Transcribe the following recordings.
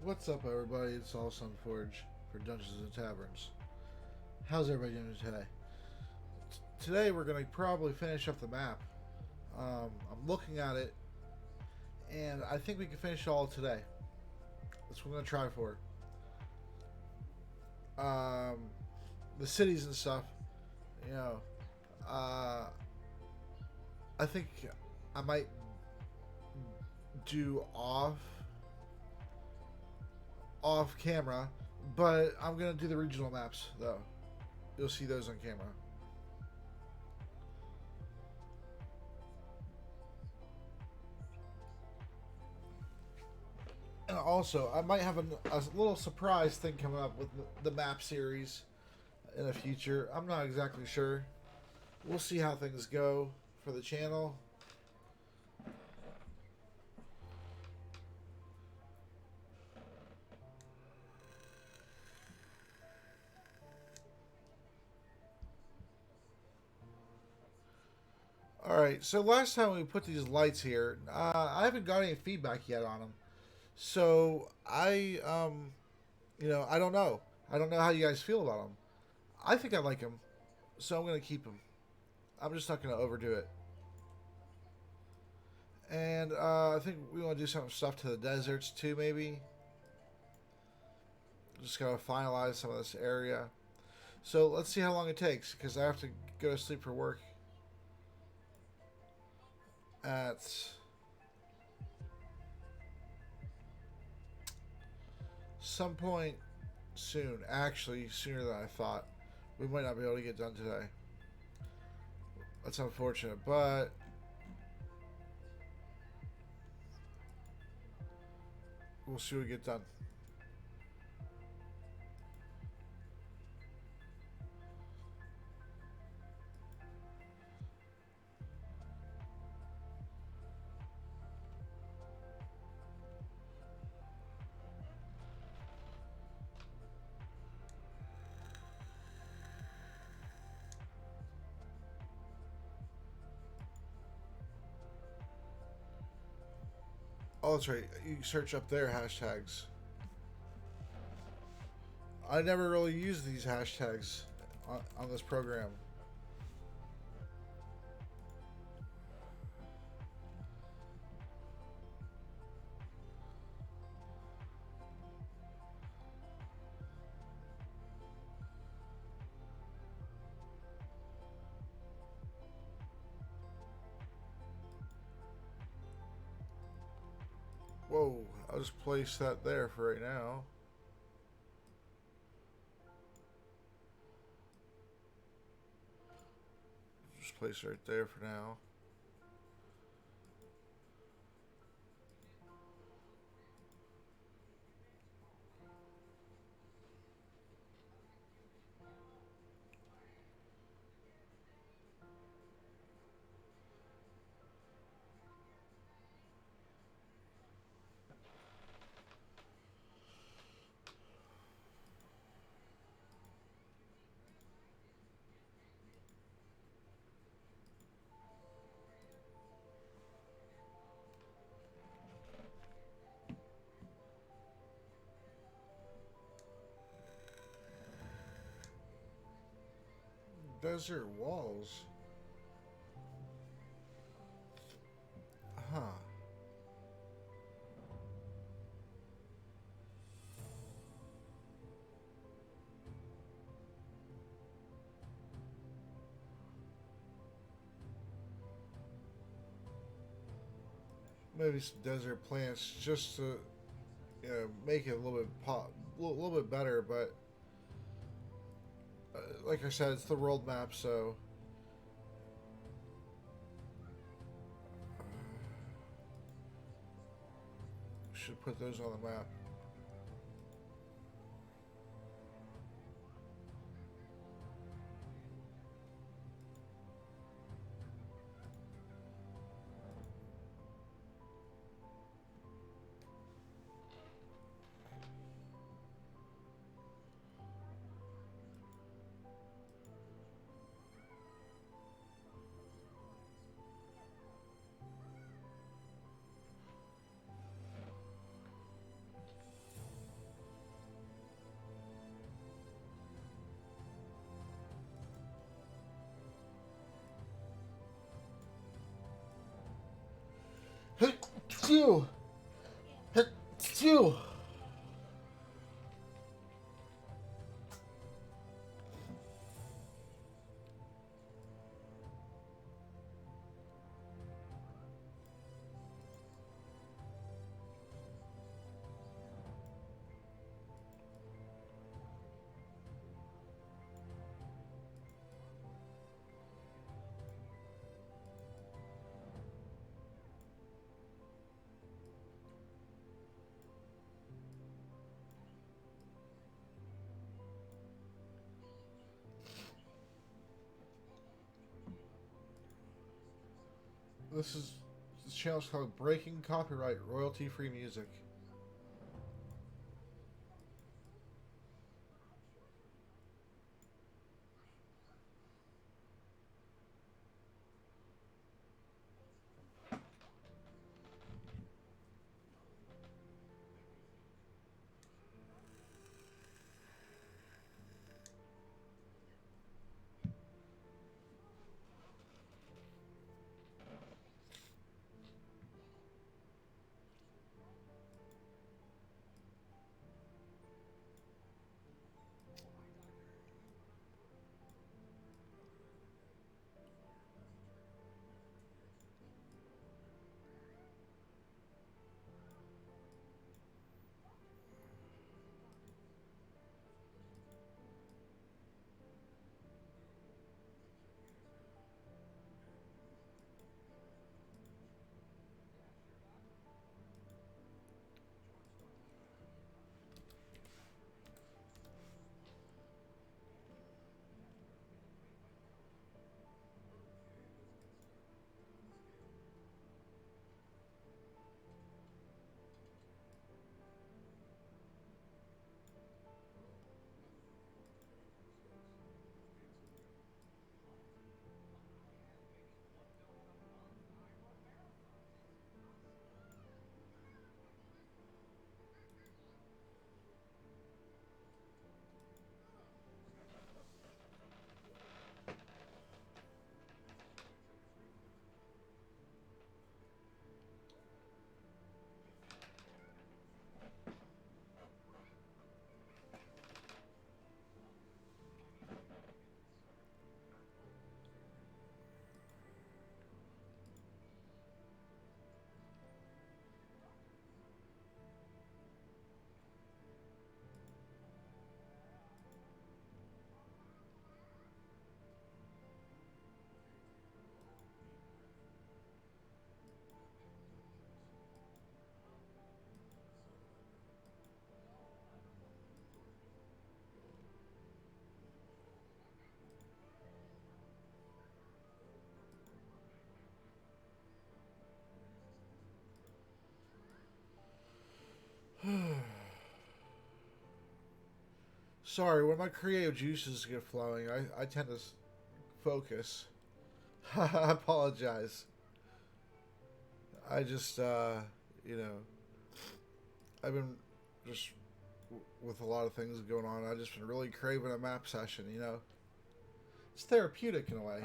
What's up, everybody? It's All Sunforge for Dungeons and Taverns. How's everybody doing today? Today we're going to probably finish up the map. I'm looking at it, and I think we can finish it all today. That's what I'm going to try for. The cities and stuff, you know, I think I might do off camera, but I'm gonna do the regional maps though. You'll see those on camera. And also, I might have a little surprise thing coming up with the map series in the future. I'm not exactly sure. We'll see how things go for the channel. Alright, so last time we put these lights here, I haven't got any feedback yet on them. So I don't know. I don't know how you guys feel about them. I think I like them, so I'm going to keep them. I'm just not going to overdo it. And I think we want to do some stuff to the deserts too, maybe. Just got to finalize some of this area. So let's see how long it takes, because I have to go to sleep for work at some point soon. Actually, sooner than I thought. We might not be able to get done today. That's unfortunate, but we'll see what we get done. Oh, that's right. You can search up their hashtags. I never really use these hashtags on this program. Whoa, I'll just place that there for right now. Just place it right there for now. Desert walls. Huh. Maybe some desert plants just to make it a little bit a little bit better. But like I said, it's the world map, so should put those on the map. Stew! Stew! This channel's called Breaking Copyright Royalty Free Music. Sorry, when my creative juices get flowing, I tend to focus. I apologize. I just, you know, I've been just with a lot of things going on. I've just been really craving a map session, you know. It's therapeutic in a way.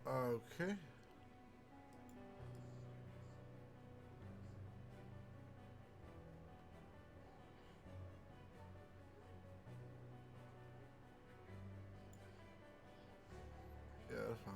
Okay. Yeah, that's fine.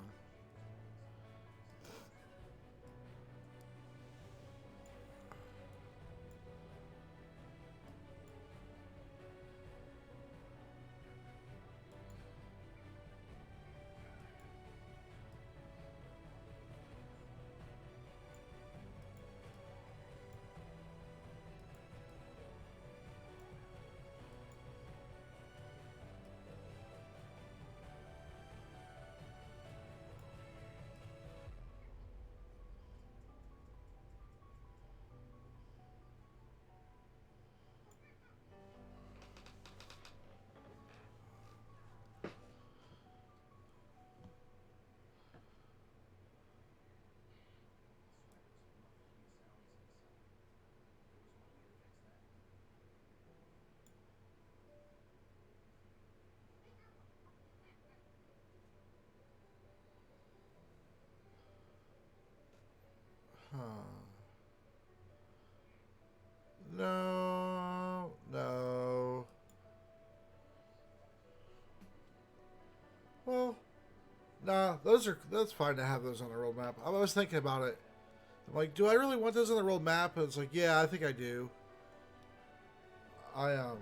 Nah, that's fine to have those on the world map. I was thinking about it. I'm like, do I really want those on the world map? And it's like, yeah, I think I do. I'm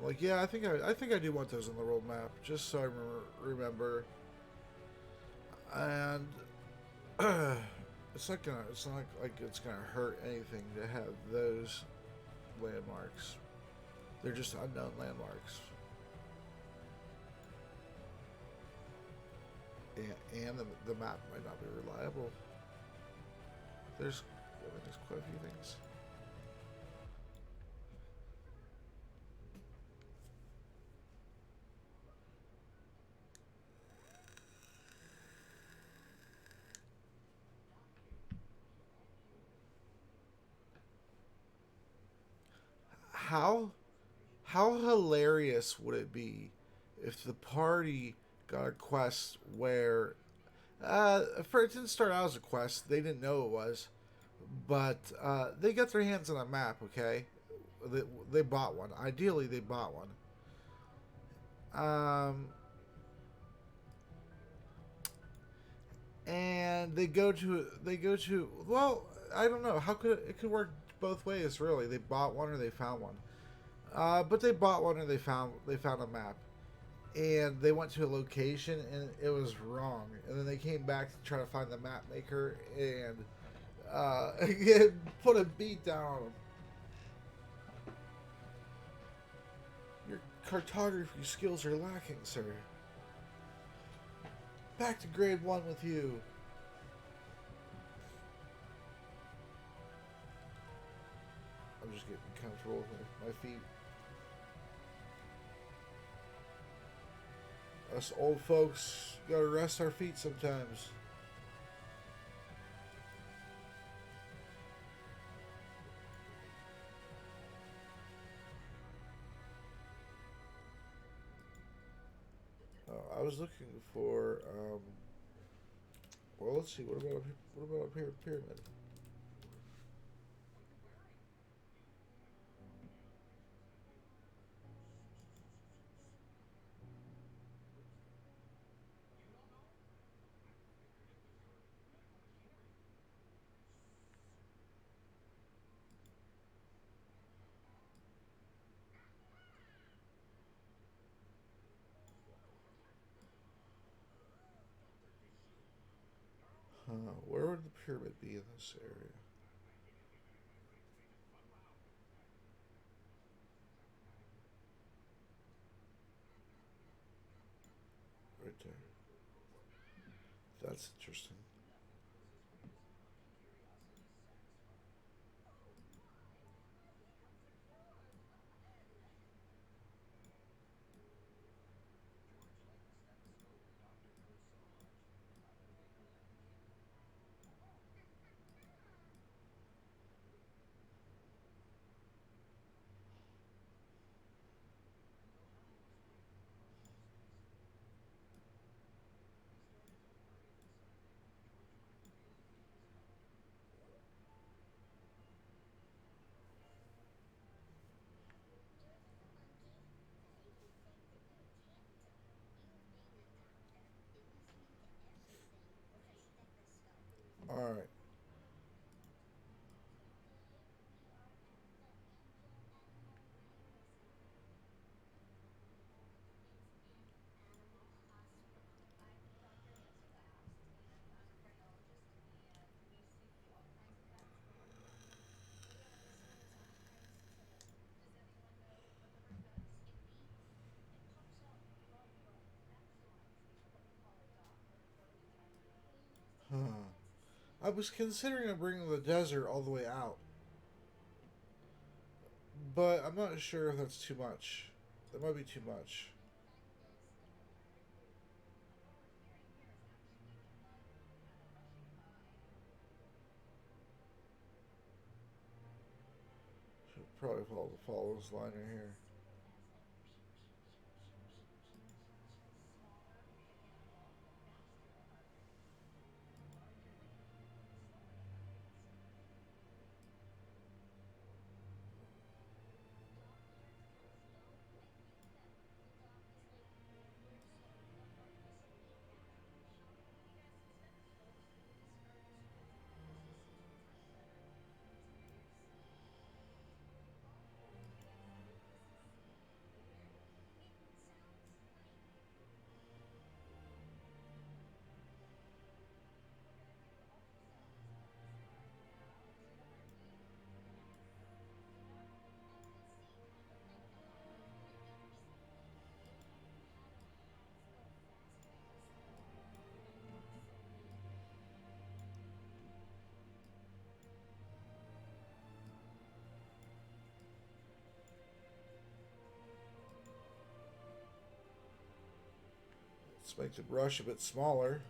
like, yeah, I think I do want those on the world map, just so I remember. And it's not like it's gonna hurt anything to have those landmarks. They're just unknown landmarks. And the map might not be reliable. There's quite a few things. How how hilarious would it be if the party got a quest where it didn't start out as a quest, they didn't know it was, but they got their hands on a map, okay? They bought one. Ideally, they bought one. Um, and they go to well, I don't know how it could work both ways really. They bought one or they found one. But they bought one and they found a map, and they went to a location and it was wrong, and then they came back to try to find the map maker and put a beat down on them. Your cartography skills are lacking, sir. Back to grade 1 with you. I'm just getting comfortable with my feet. Us old folks gotta rest our feet sometimes. I was looking for. Well, let's see. What about up here? Pyramid. Where would the pyramid be in this area? Right there. That's interesting. All right. Huh. I was considering bringing the desert all the way out, but I'm not sure if that's too much. That might be too much. Should probably follow this line right here. Let's make the brush a bit smaller.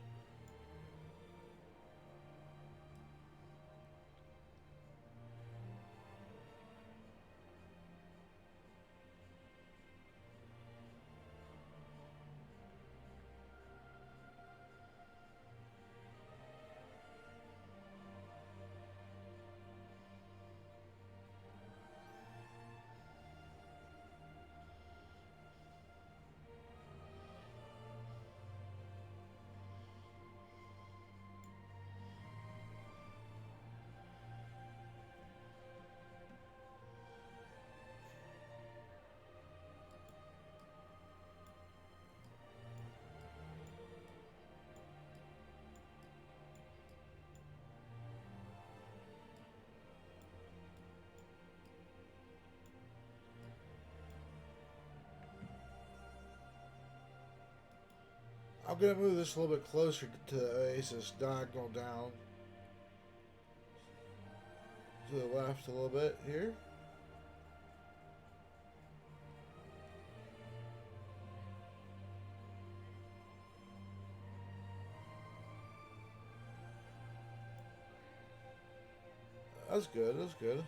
I'm going to move this a little bit closer to the Oasis, diagonal down to the left a little bit here. That's good, that's good.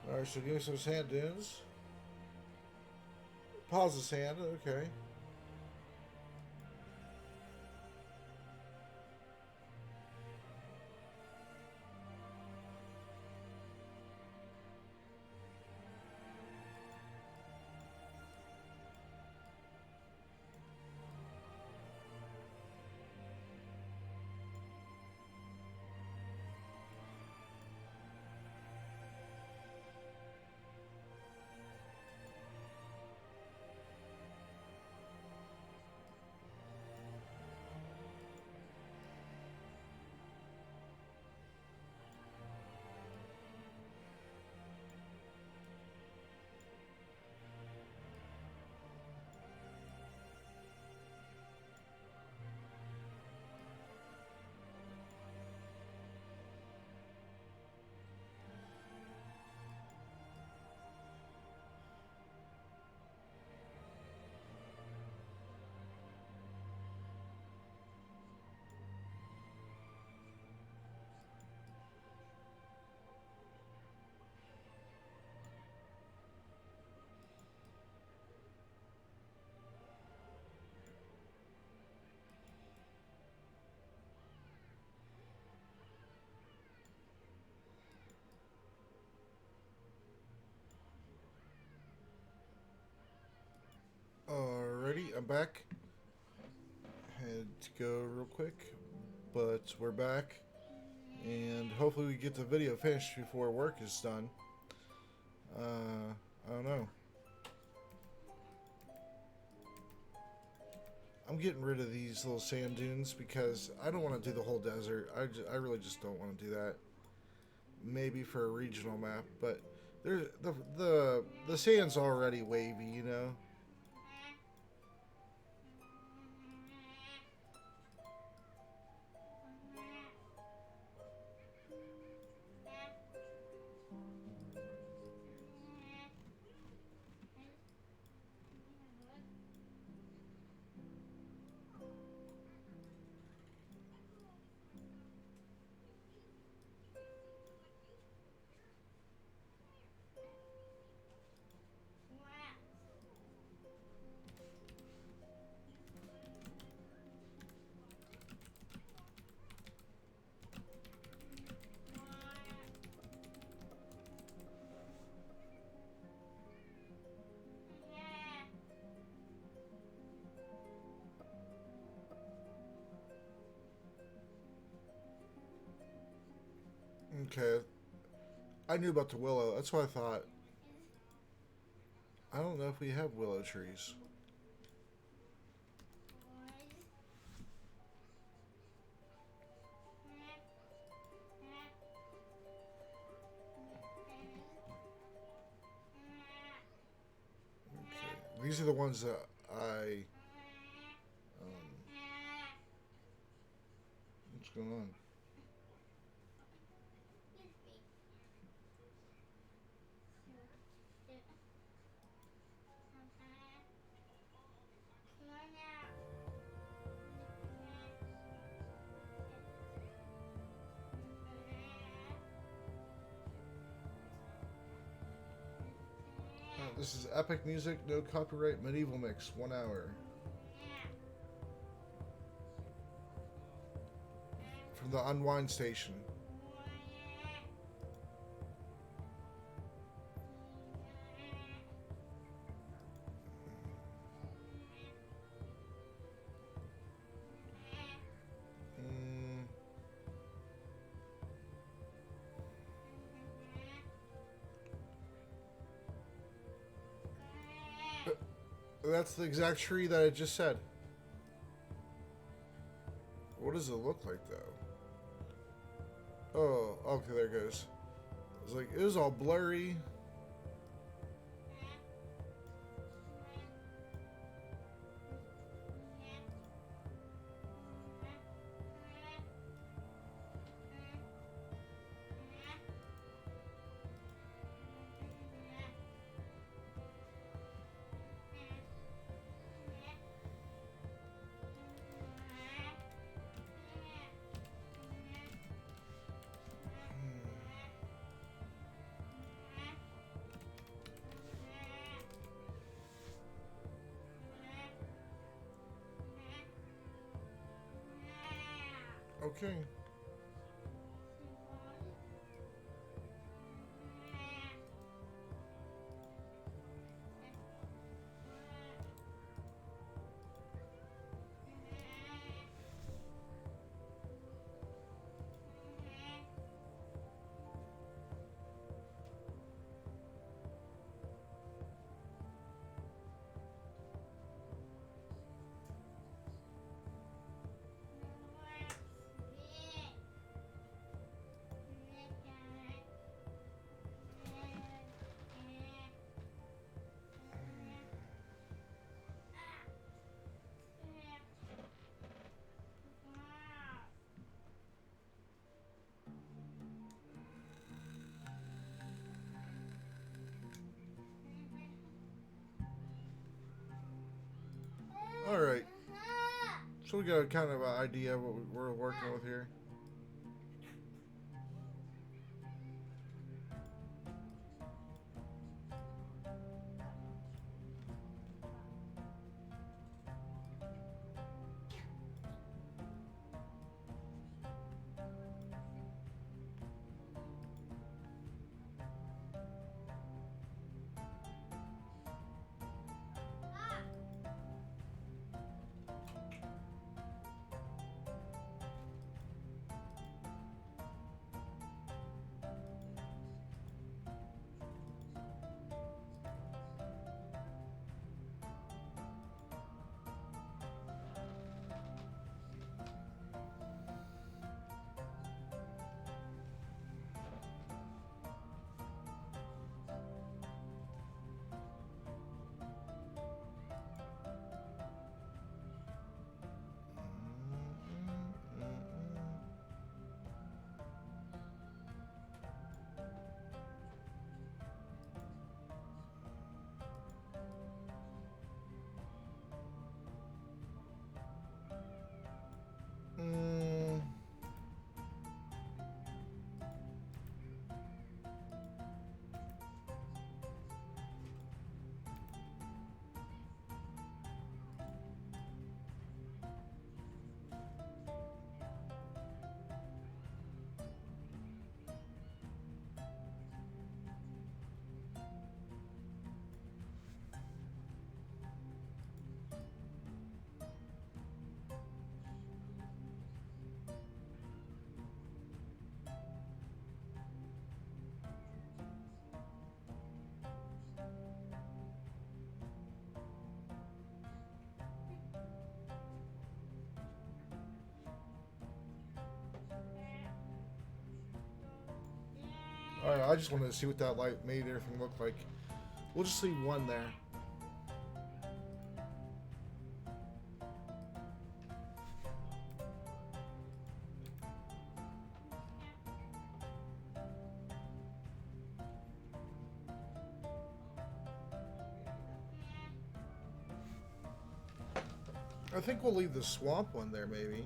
Alright, so give me some sand dunes. Pause the sand, okay. Alrighty, I'm back. Had to go real quick, but we're back. And hopefully we get the video finished before work is done. I don't know. I'm getting rid of these little sand dunes because I don't want to do the whole desert. I really just don't want to do that. Maybe for a regional map, but there's the sand's already wavy, you know. Okay. I knew about the willow. That's what I thought. I don't know if we have willow trees. Okay. These are the ones that what's going on? This is epic music, no copyright, medieval mix, 1 hour. From the Unwind Station. That's the exact tree that I just said. What does it look like, though? Oh, okay, there it goes. It's like, it was all blurry. Okay. Alright. So we got a kind of an idea of what we're working with here. Alright, I just wanted to see what that light made everything look like. We'll just leave one there. I think we'll leave the swamp one there, maybe.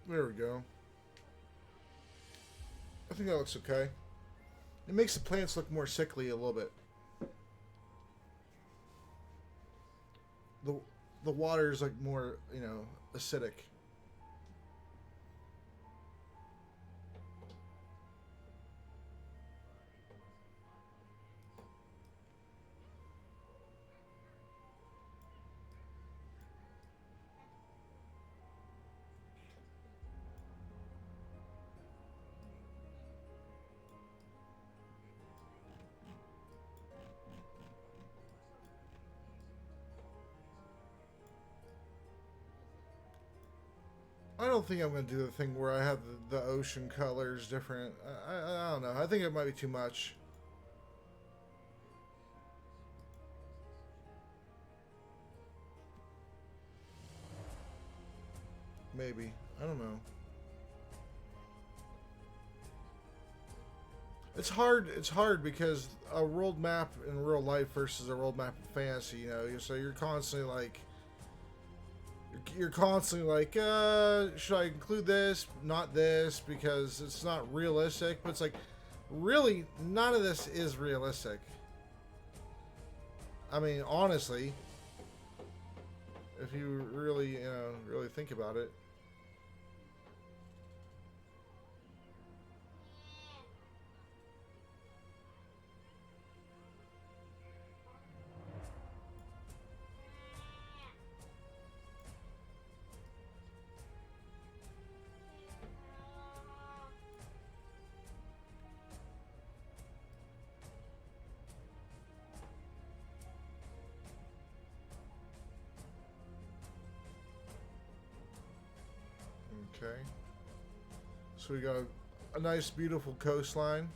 There we go. I think that looks okay. It makes the plants look more sickly a little bit. The the water is like more, you know, acidic. I don't think I'm going to do the thing where I have the ocean colors different. I don't know. I think it might be too much. Maybe. I don't know. It's hard. It's hard because a world map in real life versus a world map in fantasy. You know, so you're constantly like, should I include this, not this, because it's not realistic. But it's like, really, none of this is realistic. I mean, honestly, if you really, you know, really think about it. Okay. So we got a nice, beautiful coastline.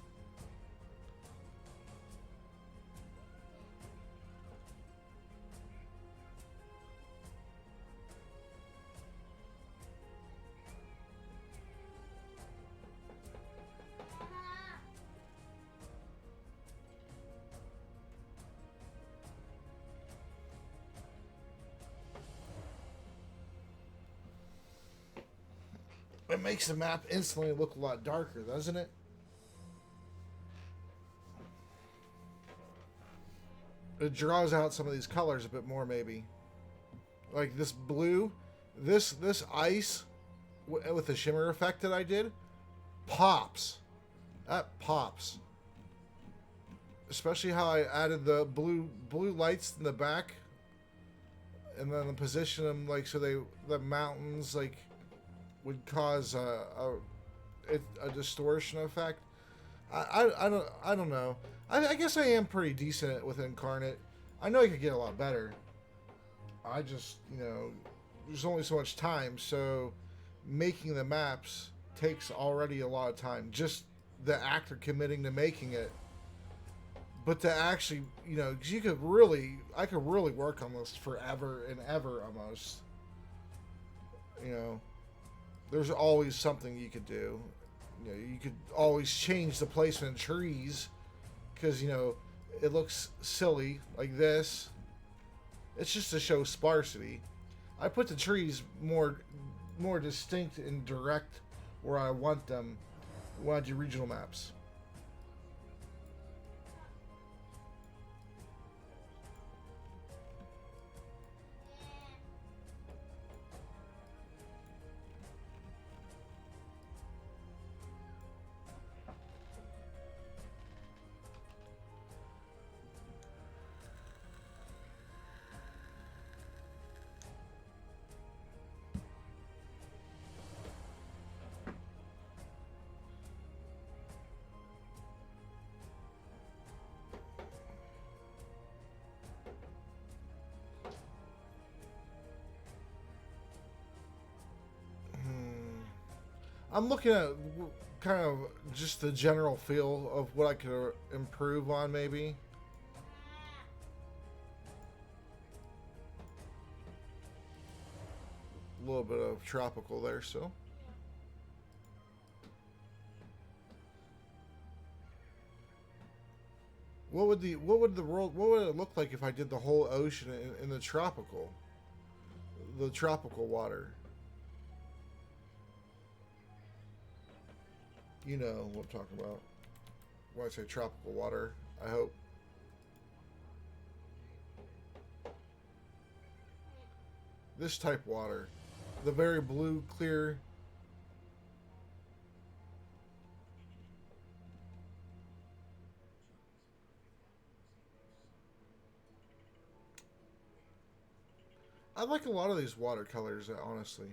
It makes the map instantly look a lot darker, doesn't it? It draws out some of these colors a bit more, maybe. Like this blue, this ice with the shimmer effect that I did, pops. That pops. Especially how I added the blue lights in the back, and then position them like so the mountains like would cause a distortion effect. I don't know. I guess I am pretty decent with Incarnate. I know I could get a lot better. I just, you know, there's only so much time, so making the maps takes already a lot of time. Just the actor committing to making it. But to actually, you know, 'cause I could really work on this forever and ever almost. You know, there's always something you could do. You know, you could always change the placement of trees because, you know, it looks silly like this. It's just to show sparsity. I put the trees more distinct and direct where I want them when I do regional maps. I'm looking at kind of just the general feel of what I could improve on, maybe. A little bit of tropical there, so. What would it look like if I did the whole ocean in the tropical water? You know what I'm talking about. When I say tropical water, I hope. This type water. The very blue, clear. I like a lot of these watercolors, honestly.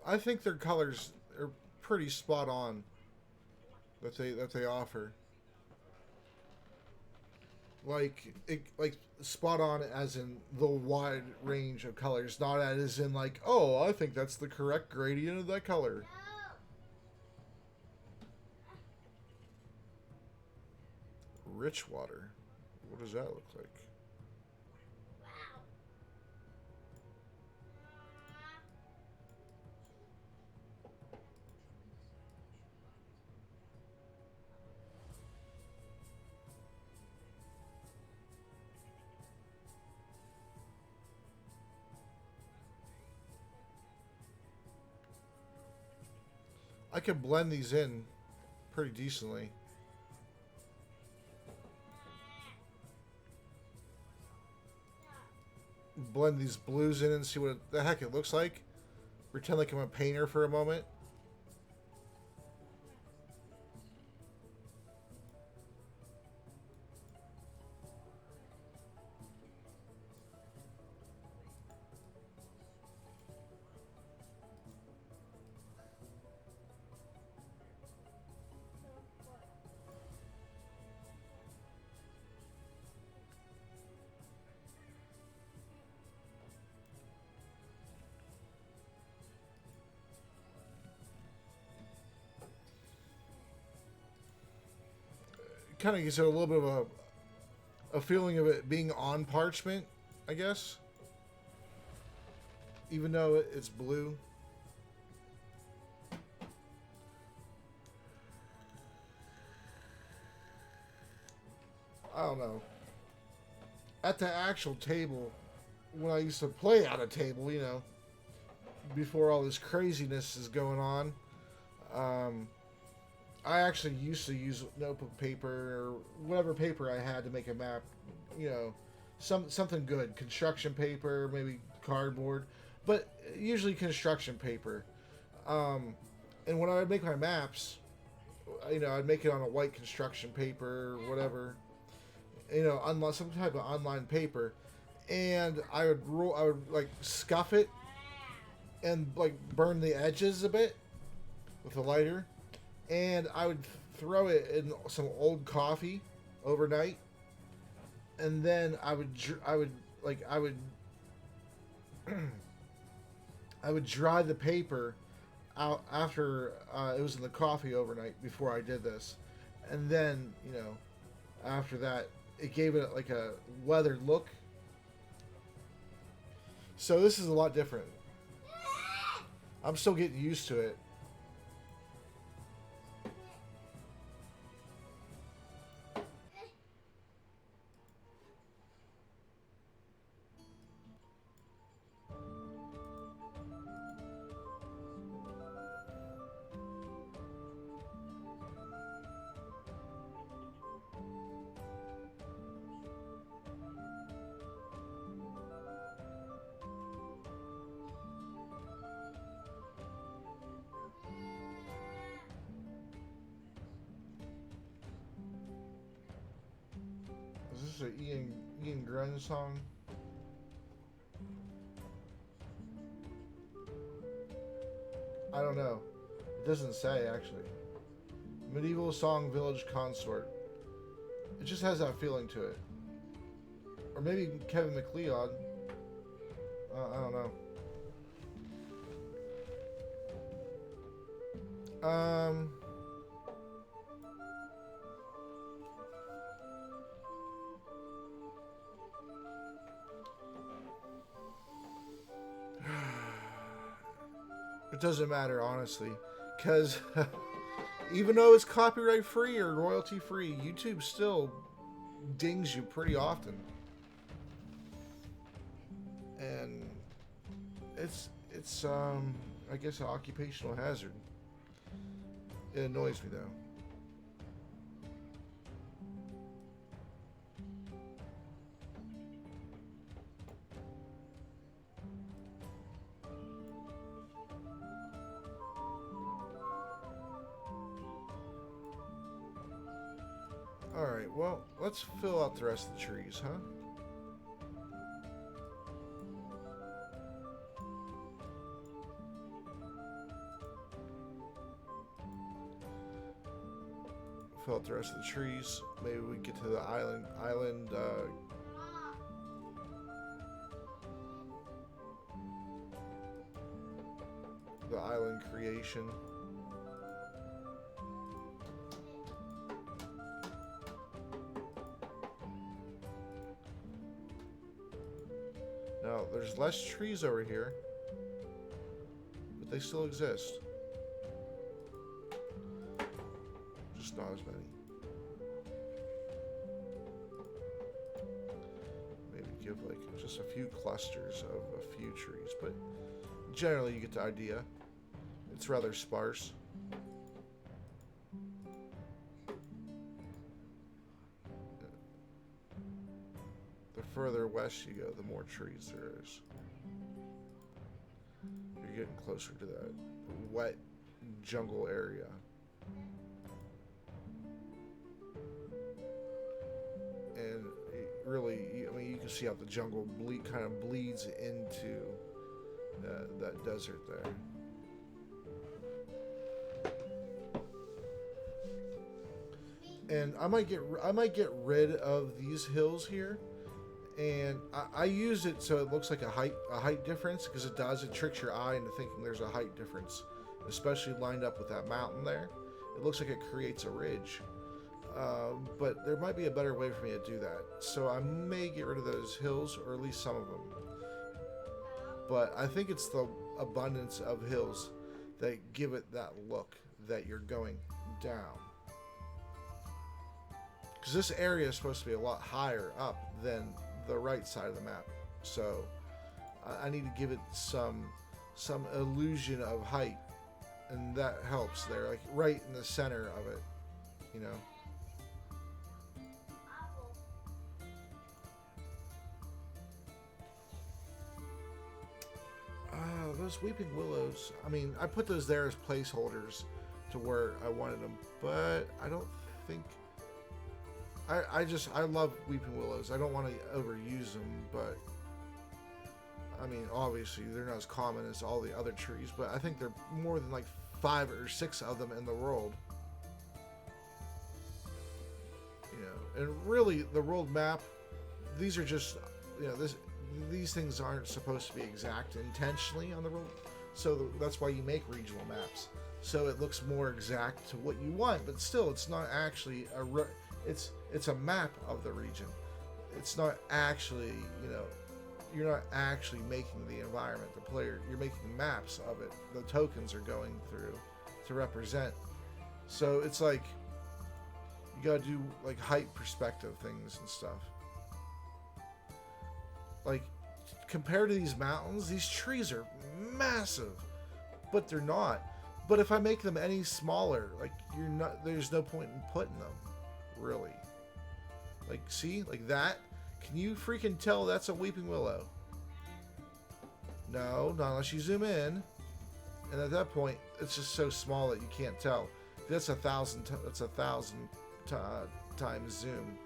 I think their colors are pretty spot on that they offer. Like spot on as in the wide range of colors, not as in like, oh, I think that's the correct gradient of that color. Rich water. What does that look like? I can blend these in pretty decently. Blend these blues in and see what the heck it looks like. Pretend like I'm a painter for a moment. Kind of gives it a little bit of a feeling of it being on parchment, I guess. Even though it's blue. I don't know. At the actual table, when I used to play at a table, before all this craziness is going on, um, I actually used to use notebook paper or whatever paper I had to make a map. Something good, construction paper, maybe cardboard, but usually construction paper. Um, and when I would make my maps, I'd make it on a white construction paper or whatever, on some type of online paper, and I would like scuff it and like burn the edges a bit with a lighter, and I would throw it in some old coffee overnight, and then I would I would dry the paper out after it was in the coffee overnight before I did this, and then after that it gave it like a weathered look. So this is a lot different. I'm still getting used to it. Is this an Ian Grun song? I don't know. It doesn't say actually. Medieval song village consort. It just has that feeling to it. Or maybe Kevin MacLeod. I don't know. It doesn't matter, honestly. Because even though it's copyright free or royalty free, YouTube still dings you pretty often. And it's I guess an occupational hazard. It annoys me though. Alright, well, let's fill out the rest of the trees, huh? Fill out the rest of the trees. Maybe we get to the island, the island creation. Now, there's less trees over here, but they still exist. Just not as many. Maybe give like just a few clusters of a few trees, but generally you get the idea. It's rather sparse. The further west you go, the more trees there is. You're getting closer to that wet jungle area. And it really, I mean, you can see how the jungle kind of bleeds into that desert there. And I might get rid of these hills here, and I use it so it looks like a height difference, because it does. It tricks your eye into thinking there's a height difference, especially lined up with that mountain there. It looks like it creates a ridge, but there might be a better way for me to do that. So I may get rid of those hills, or at least some of them. But I think it's the abundance of hills that give it that look that you're going down. Because this area is supposed to be a lot higher up than the right side of the map, so I need to give it some illusion of height, and that helps there, like right in the center of it, you know. Those weeping willows, I mean, I put those there as placeholders to where I wanted them, but I don't think. I love weeping willows. I don't want to overuse them, but I mean, obviously they're not as common as all the other trees, but I think there are more than like 5 or 6 of them in the world. You know, and really the world map, these are just, you know, these things aren't supposed to be exact intentionally on the world, so that's why you make regional maps, so it looks more exact to what you want, but still it's not actually it's a map of the region. It's not actually, you know, you're not actually making the environment, the player. You're making maps of it. The tokens are going through to represent. So it's like you gotta do like height perspective things and stuff. Like compared to these mountains, these trees are massive, but they're not. But if I make them any smaller, like there's no point in putting them. Really, like, see, like that. Can you freaking tell that's a weeping willow? No, not unless you zoom in, and at that point it's just so small that you can't tell. That's a thousand times zoom.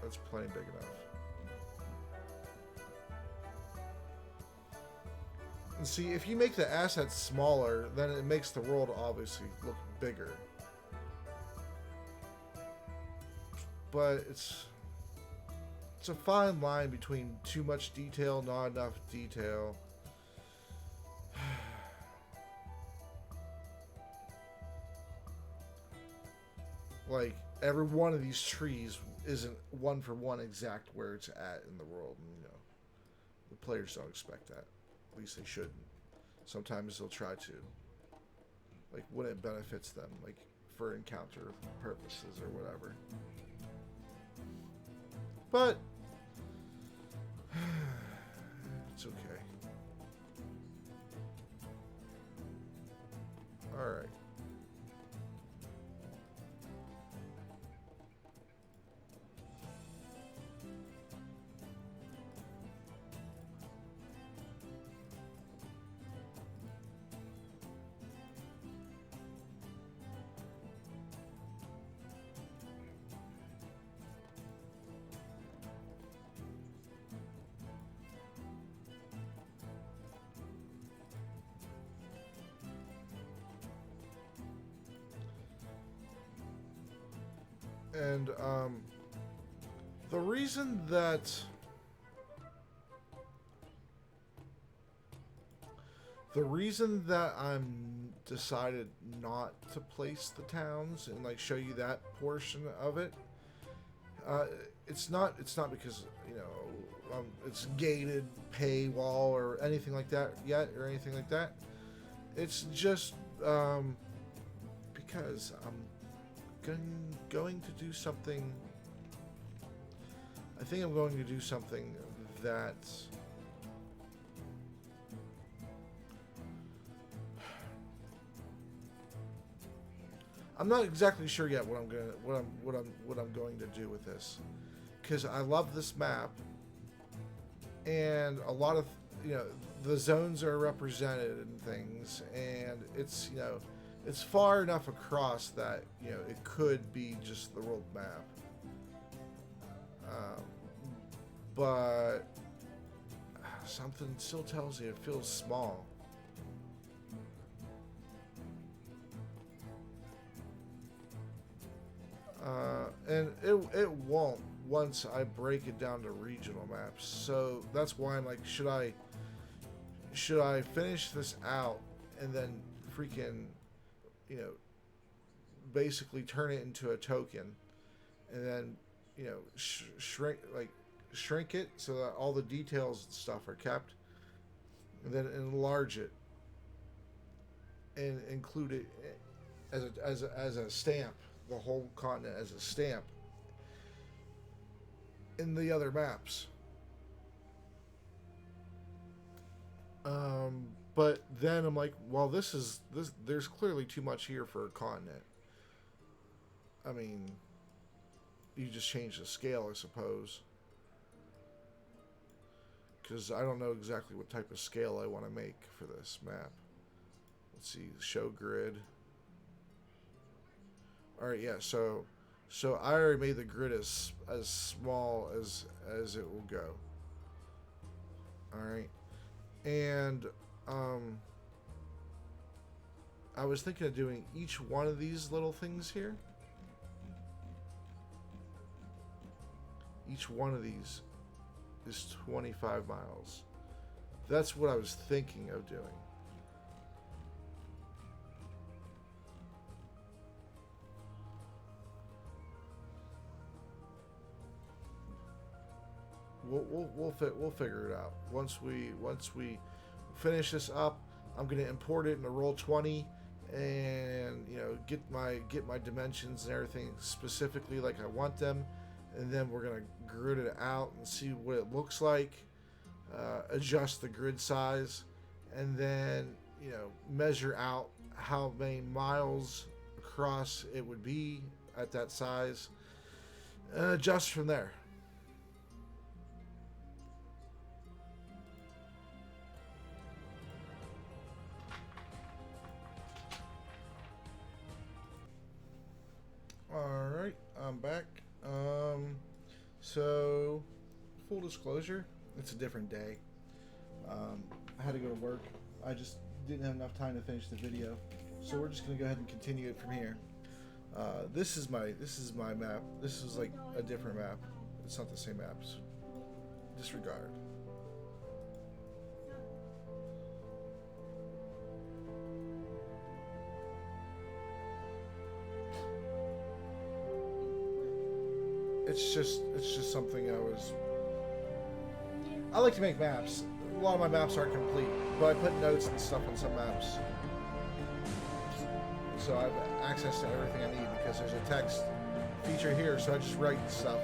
That's plenty big enough. And see, if you make the assets smaller, then it makes the world obviously look bigger. But it's a fine line between too much detail, not enough detail. Like, every one of these trees isn't one for one exact where it's at in the world, and, you know, the players don't expect that. At least they shouldn't. Sometimes they'll try to, like, when it benefits them, like for encounter purposes or whatever. But it's okay. All right. And the reason that I'm decided not to place the towns and like show you that portion of it, it's not because it's gated paywall or anything like that yet or anything like that. It's just because I'm going to do something. I think I'm going to do something that I'm not exactly sure yet what I'm going to do with this, because I love this map, and a lot of the zones are represented and things, and it's it's far enough across that it could be just the world map, but something still tells you it feels small. And it won't once I break it down to regional maps. So that's why I'm like, should I finish this out and then freaking basically turn it into a token, and then shrink it so that all the details and stuff are kept, and then enlarge it and include it as a stamp, the whole continent as a stamp in the other maps. But then I'm like, well, this there's clearly too much here for a continent. I mean, you just change the scale, I suppose, because I don't know exactly what type of scale I want to make for this map. Let's see, show grid. All right, yeah. So I already made the grid as small as it will go. All right, and I was thinking of doing each one of these little things here. Each one of these is 25 miles. That's what I was thinking of doing. We'll figure it out once we finish this up. I'm gonna import it into Roll20 and get my dimensions and everything specifically like I want them, and then we're gonna grid it out and see what it looks like, adjust the grid size, and then measure out how many miles across it would be at that size, and adjust from there. Alright, I'm back. So, full disclosure, it's a different day. I had to go to work. I just didn't have enough time to finish the video. So we're just going to go ahead and continue it from here. This is my map. This is like a different map. It's not the same maps. Disregard. It's just something I like to make maps a lot of my maps aren't complete, but I put notes and stuff on some maps. So I have access to everything I need because there's a text feature here, so I just write stuff.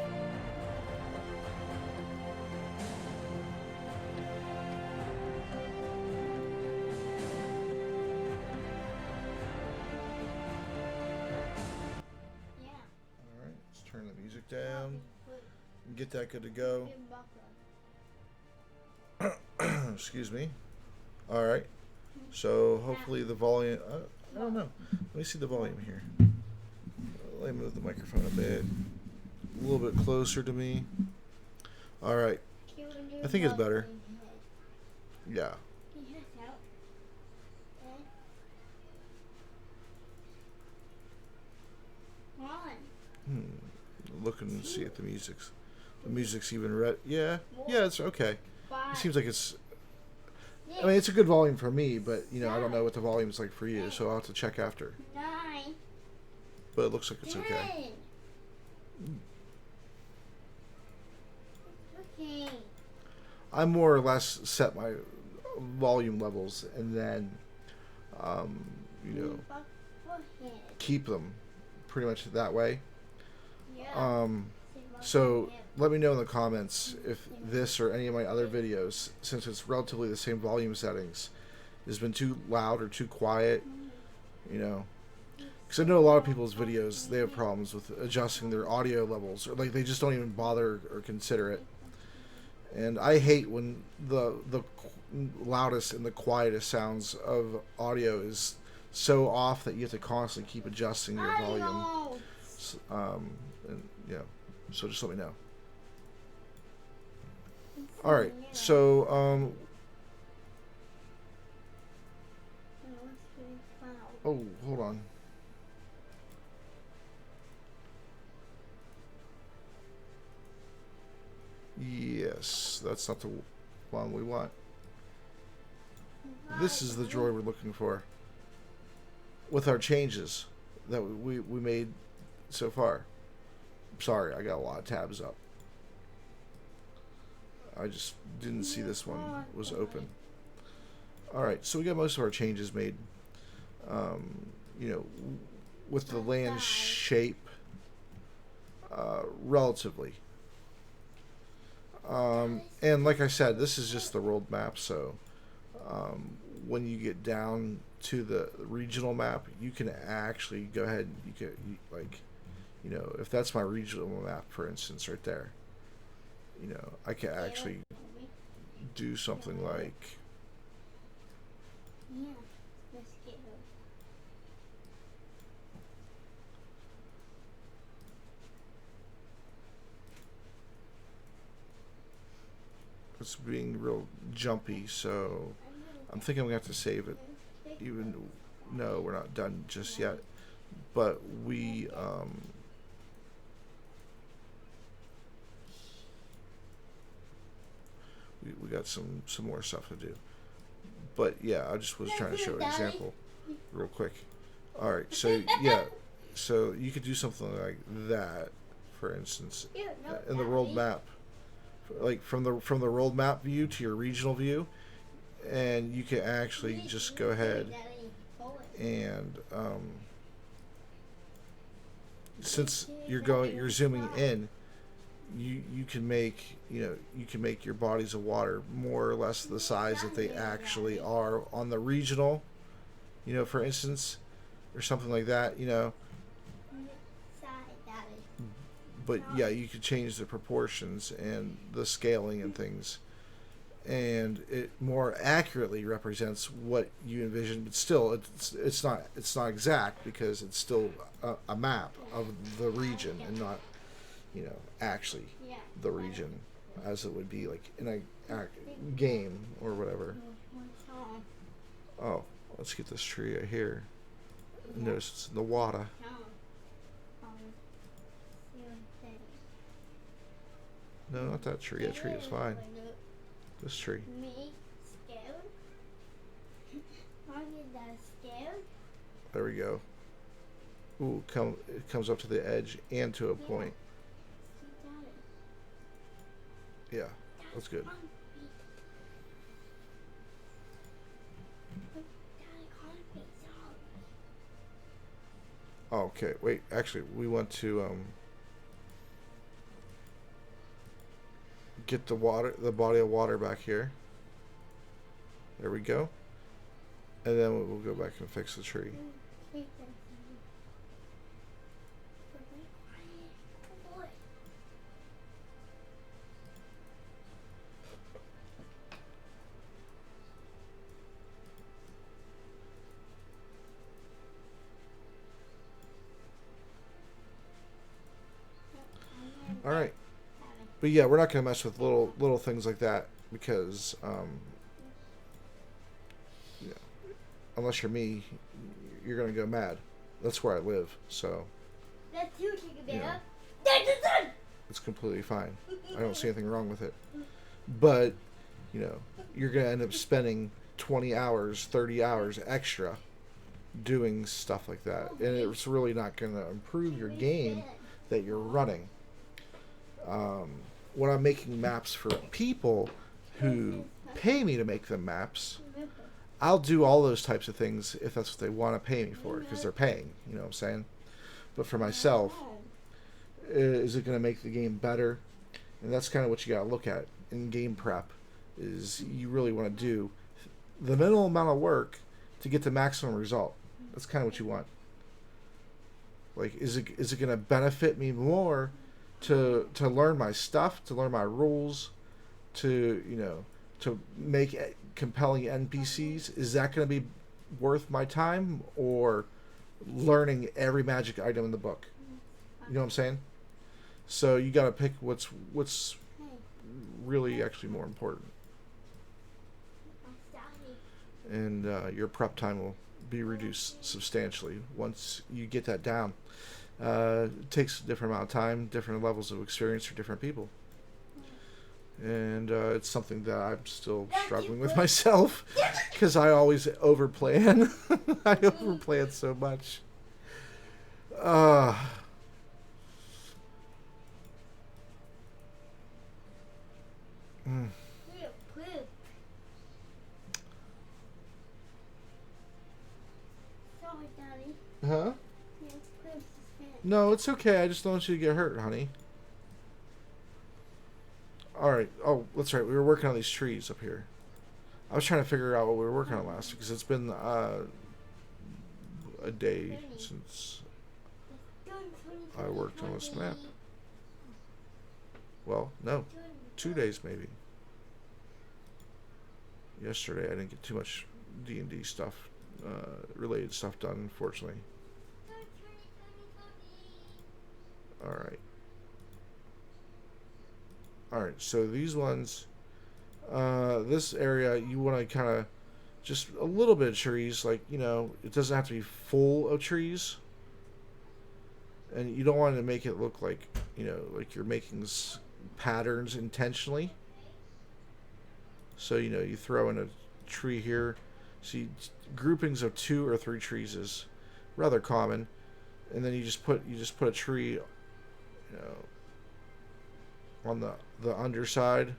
Alright, let's turn the music down. Get that good to go. Excuse me. Alright. So hopefully the volume... I don't know. Let me see the volume here. Let me move the microphone a bit. A little bit closer to me. Alright. I think it's better. Yeah. Looking and see if the music's even red. Yeah, it's okay. It seems like it's. I mean, it's a good volume for me, but you know, I don't know what the volume is like for you, so I'll have to check after. But it looks like it's okay. I more or less set my volume levels and then, you know, keep them pretty much that way. So let me know in the comments if this or any of my other videos, since it's relatively the same volume settings, has been too loud or too quiet, you know. Because I know a lot of people's videos, they have problems with adjusting their audio levels, or like they just don't even bother or consider it. And I hate when the loudest and the quietest sounds of audio is so off that you have to constantly keep adjusting your volume. And yeah, so just let me know. All right, so oh, hold on. Yes, that's not the one we want. This is the droid we're looking for. With our changes that we made so far. Sorry, I got a lot of tabs up. I just didn't see this one was open. Alright, so we got most of our changes made. You know, with the land shape, relatively. And like I said, this is just the world map, so when you get down to the regional map, you can actually go ahead and like, you know, if that's my regional map, for instance, right there, you know, I can actually do something like it's being real jumpy, so I'm thinking I'm gonna have to save it, even no, we're not done just yet, but we got some more stuff to do. But yeah, I just was trying to show an example real quick. Alright, so yeah, so you could do something like that, for instance, in the world map, like from the world map view to your regional view, and you can actually just go ahead and since you're zooming in, you can make, you know, you can make your bodies of water more or less the size that they actually are on the regional, you know, for instance, or something like that, you know. But yeah, you could change the proportions and the scaling and things, and it more accurately represents what you envision. But still, it's not exact because it's still a map of the region and not, you know, actually the region as it would be like in a game or whatever. Oh, let's get this tree right here. Notice it's in the water. No, not that tree. That tree is fine. This tree. There we go. Ooh, it comes up to the edge and to a point. Yeah, that's good. Okay, wait. Actually, we want to get the body of water back here. There we go. And then we'll go back and fix the tree. All right. But yeah, we're not going to mess with little things like that because, yeah, unless you're me, you're going to go mad. That's where I live, so you know, it's completely fine. I don't see anything wrong with it. But, you know, you're going to end up spending 20 hours, 30 hours extra doing stuff like that. And it's really not going to improve your game that you're running. When I'm making maps for people who pay me to make them maps, I'll do all those types of things if that's what they want to pay me for, because they're paying, you know what I'm saying? But for myself, is it going to make the game better? And that's kind of what you got to look at in game prep, is you really want to do the minimal amount of work to get the maximum result. That's kind of what you want. Like, is it going to benefit me more to learn my stuff, to learn my rules, to, you know, to make compelling NPCs? Is that going to be worth my time, or learning every magic item in the book? You know what I'm saying? So you got to pick what's really actually more important, and your prep time will be reduced substantially once you get that down. It takes a different amount of time, different levels of experience for different people. And it's something that I'm still struggling with myself, because I always overplan. I overplan so much. Huh? No, it's okay. I just don't want you to get hurt, honey. Alright. Oh, that's right. We were working on these trees up here. I was trying to figure out what we were working on last, because it's been a day since I worked on this map. Well, no. 2 days maybe. Yesterday I didn't get too much D&D stuff, related stuff done, unfortunately. Alright, so these ones, this area, you want to kind of just a little bit of trees, like, you know, it doesn't have to be full of trees. And you don't want to make it look like, you know, like you're making patterns intentionally. So, you know, you throw in a tree here. See, groupings of 2 or 3 trees is rather common. And then you just put a tree, you know, on the underside,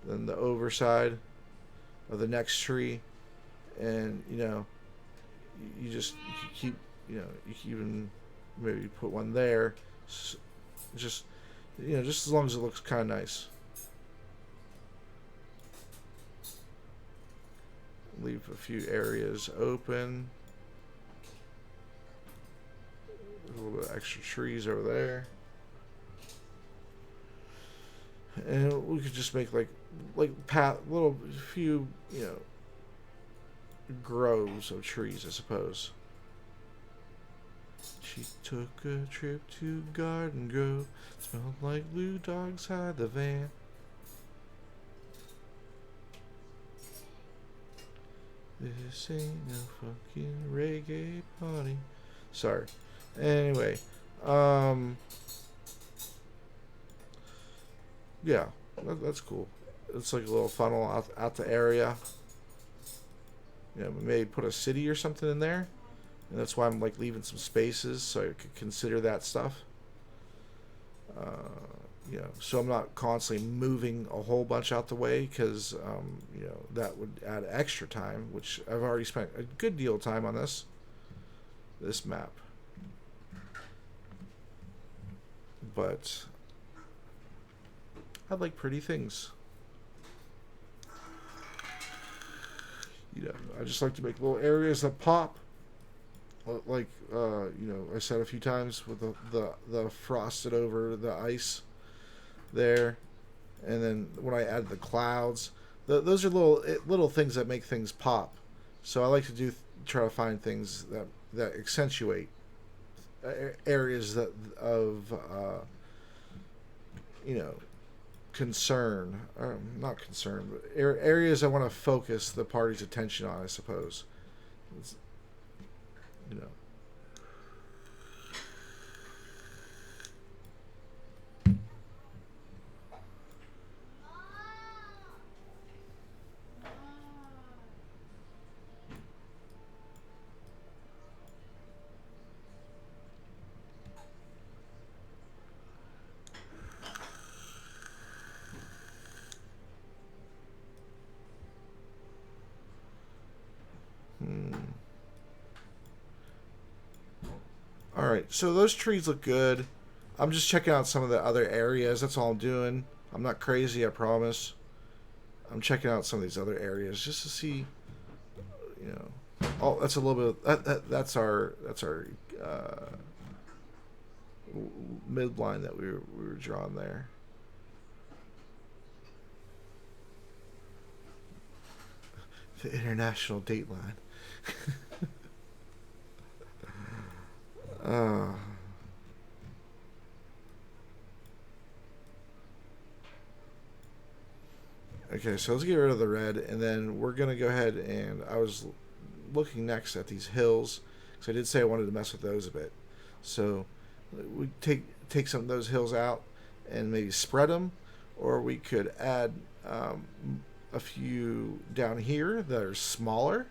then the overside of the next tree, and, you know, you keep, you know, you can even maybe put one there, just, you know, just as long as it looks kind of nice. Leave a few areas open. There's a little bit of extra trees over there. And we could just make like little few, you know, groves of trees, I suppose. She took a trip to Garden Grove. Smelled like blue dogs hide the van. This ain't no fucking reggae party. Sorry. Anyway, yeah, that's cool. It's like a little funnel out the area. You know, maybe put a city or something in there, and that's why I'm like leaving some spaces so I could consider that stuff. so I'm not constantly moving a whole bunch out the way because that would add extra time, which I've already spent a good deal of time on this map. But I like pretty things. I just like to make little areas that pop. Like I said a few times with the frosted over the ice there, and then when I add the clouds, those are little things that make things pop. So I like to try to find things that accentuate areas of concern, not concern, but areas I want to focus the party's attention on, I suppose. It's, you know. All right, so those trees look good. I'm just checking out some of the other areas. That's all I'm doing. I'm not crazy, I promise. I'm checking out some of these other areas just to see, Oh, that's a little bit. That's our midline that we were drawing there. The international date line. uh, okay, so let's get rid of the red, and then we're gonna go ahead and I was looking next at these hills because I did say I wanted to mess with those a bit. So we take some of those hills out and maybe spread them, or we could add a few down here that are smaller.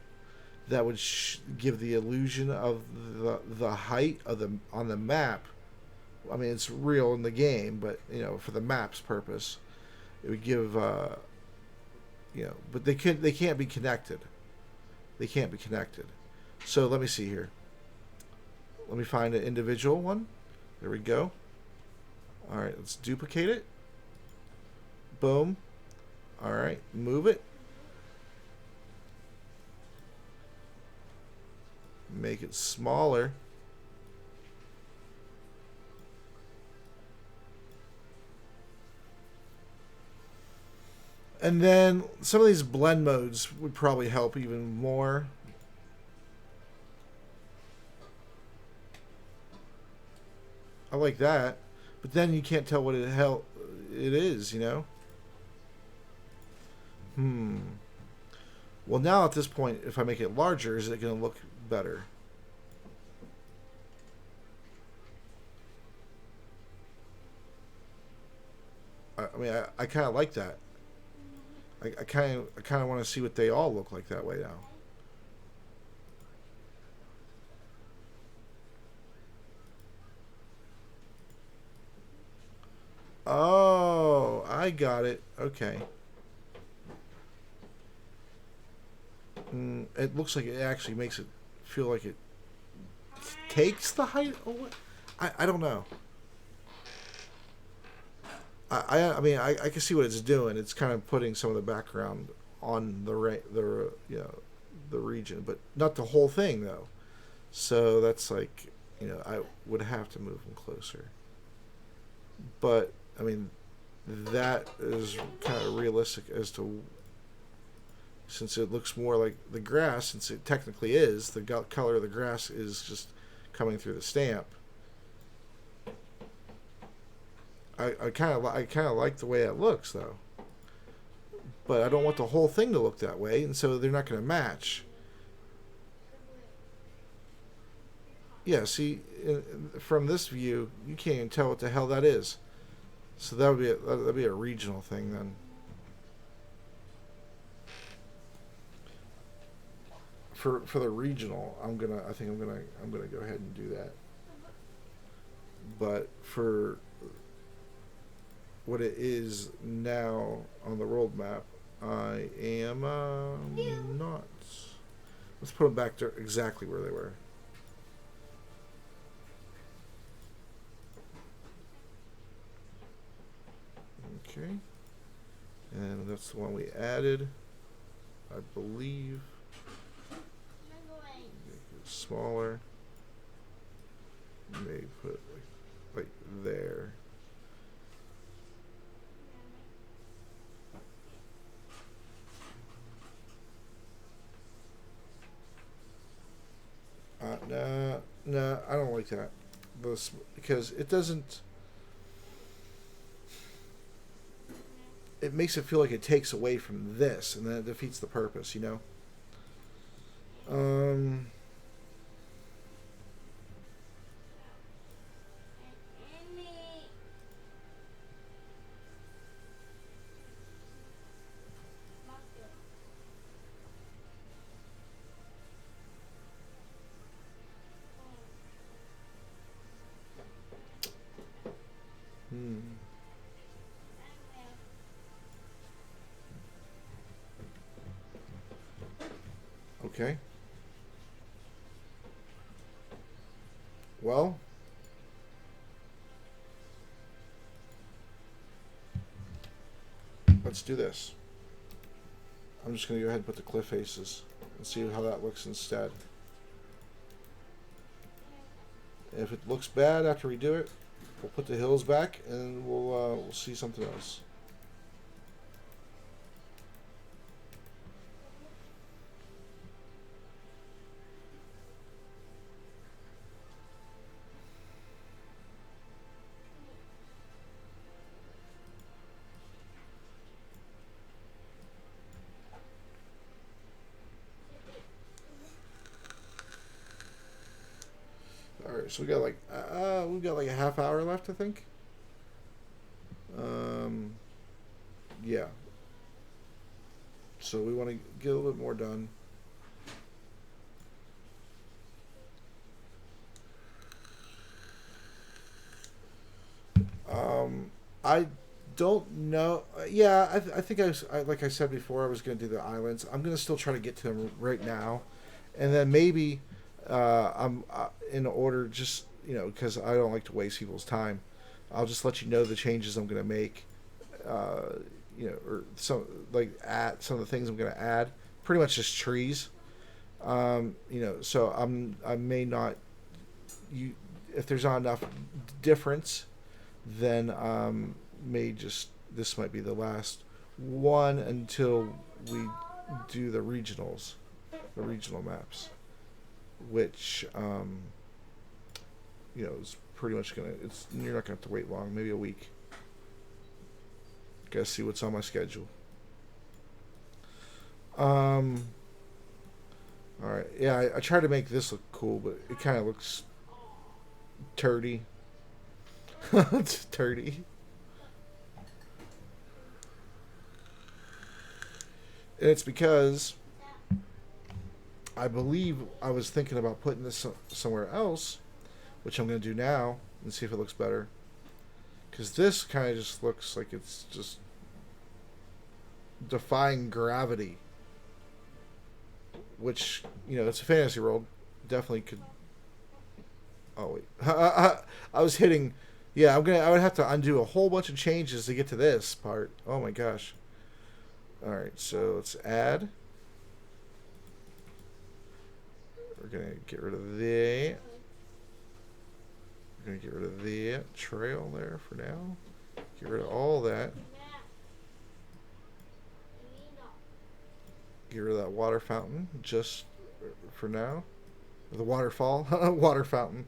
That would give the illusion of the height of on the map. I mean, it's real in the game, but for the map's purpose, it would give but they can't be connected. They can't be connected. So let me see here. Let me find an individual one. There we go. All right, let's duplicate it. Boom. All right, move it. Make it smaller. And then some of these blend modes would probably help even more. I like that. But then you can't tell what it is, Well, now at this point, if I make it larger, is it going to look better? I mean, I kind of like that. I kind of want to see what they all look like that way now. Oh, I got it. Okay. It looks like it actually makes it feel like it takes the height away. I don't know. I mean I can see what it's doing. It's kind of putting some of the background on the region, but not the whole thing though. So that's like I would have to move them closer. But I mean that is kind of realistic as to, since it looks more like the grass, since it technically is, the color of the grass is just coming through the stamp. I kind of like the way it looks though, but I don't want the whole thing to look that way, and so they're not going to match. Yeah, see, from this view, you can't even tell what the hell that is. So that'd be a regional thing then. For the regional, I'm gonna go ahead and do that. But for what it is now on the world map. I am not. Let's put them back to exactly where they were. Okay. And that's the one we added, I believe. Smaller. Maybe put it like there. Nah, I don't like that. Because it doesn't. It makes it feel like it takes away from this, and then it defeats the purpose, you know? Okay. Well, let's do this. I'm just going to go ahead and put the cliff faces and see how that looks instead. If it looks bad after we do it, we'll put the hills back and we'll see something else. Alright, so we got like a half hour left, I think. Yeah. So we want to get a little bit more done. I don't know. Yeah, I think like I said before, I was going to do the islands. I'm going to still try to get to them right now, and then maybe I'm in order, just because I don't like to waste people's time. I'll just let you know the changes I'm going to make. Or some add some of the things I'm going to add. Pretty much just trees. So I may not. If there's not enough difference, then this might be the last one until we do the regional maps, which is pretty much you're not gonna have to wait long, maybe a week. Gotta see what's on my schedule. All right, yeah, I try to make this look cool, but it kind of looks turdy. It's turdy. And it's because I believe I was thinking about putting this somewhere else, which I'm going to do now and see if it looks better. Because this kind of just looks like it's just defying gravity. Which, it's a fantasy world. Definitely could. Oh, wait. I was hitting. Yeah, I would have to undo a whole bunch of changes to get to this part. Oh my gosh. Alright, so let's add. We're going to get rid of the. We're going to get rid of the trail there for now. Get rid of all that. Get rid of that water fountain just for now. The waterfall. Water fountain.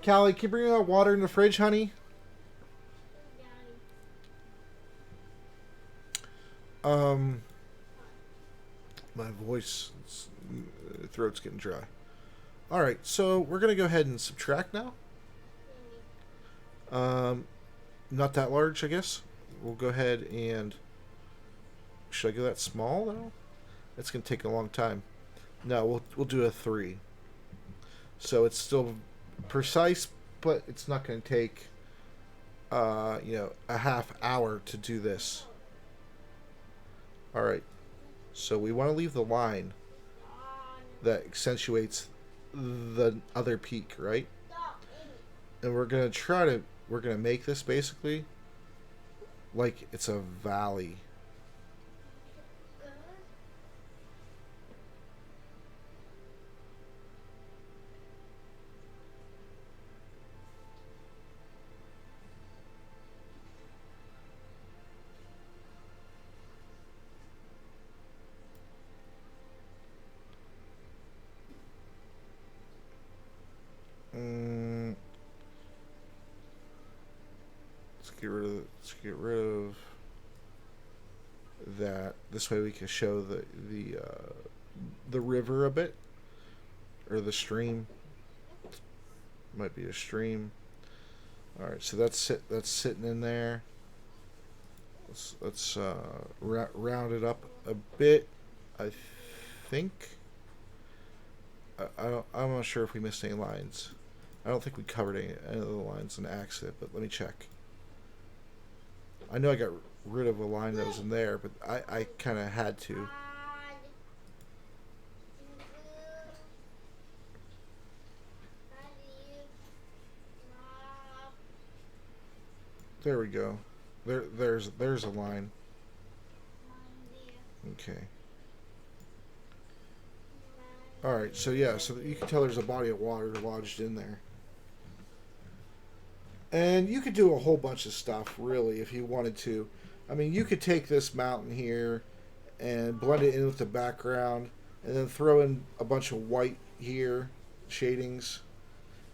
Callie, can you bring that water in the fridge, honey? My voice, throat's getting dry. Alright, so we're going to go ahead and subtract now. Not that large, I guess. We'll go ahead and... Should I go that small, though? It's going to take a long time. No, we'll do a 3. So it's still precise, but it's not going to take a half hour to do this. All right. So we want to leave the line that accentuates the other peak, right? And we're gonna make this basically like it's a valley. Mm, let's get rid of that. This way we can show the river a bit, or the stream. Might be a stream. All right, so that's sitting in there. Let's round it up a bit. I think I'm not sure if we missed any lines. I don't think we covered any of the lines in accident, but let me check. I know I got rid of a line that was in there, but I kind of had to. There we go. There's a line. Okay. All right. So yeah. So you can tell there's a body of water lodged in there. And you could do a whole bunch of stuff, really, if you wanted to. I mean, you could take this mountain here and blend it in with the background, and then throw in a bunch of white here, shadings,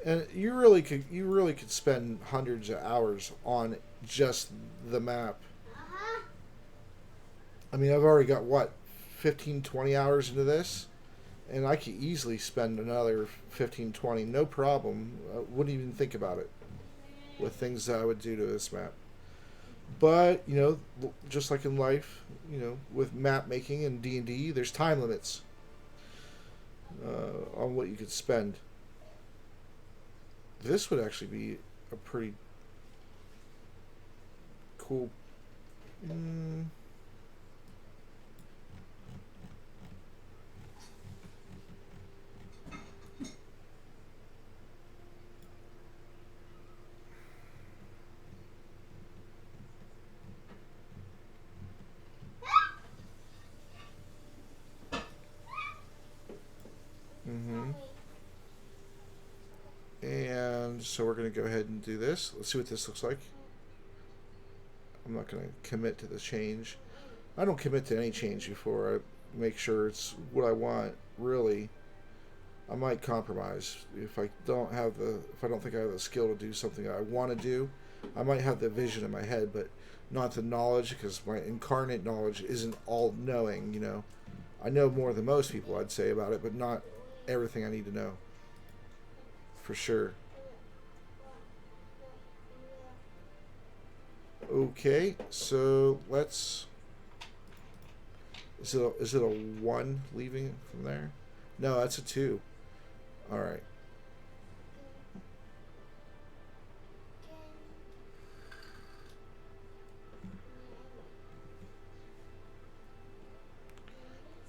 and you really could spend hundreds of hours on just the map. I mean, I've already got what 15, 20 hours into this, and I could easily spend another 15, 20, no problem. I wouldn't even think about it with things that I would do to this map. But just like in life, with map making and D&D, there's time limits on what you could spend. This would actually be a pretty cool. Mm, mm-hmm. And so we're going to go ahead and do this. Let's see what this looks like. I'm not going to commit to the change. I don't commit to any change before I make sure it's what I want, really. I might compromise if I don't think I have the skill to do something I want to do. I might have the vision in my head, but not the knowledge, because my incarnate knowledge isn't all knowing. I know more than most people, I'd say, about it, but not everything I need to know. For sure. Okay, so let's. Is it a 1 leaving from there? No, that's a 2. All right.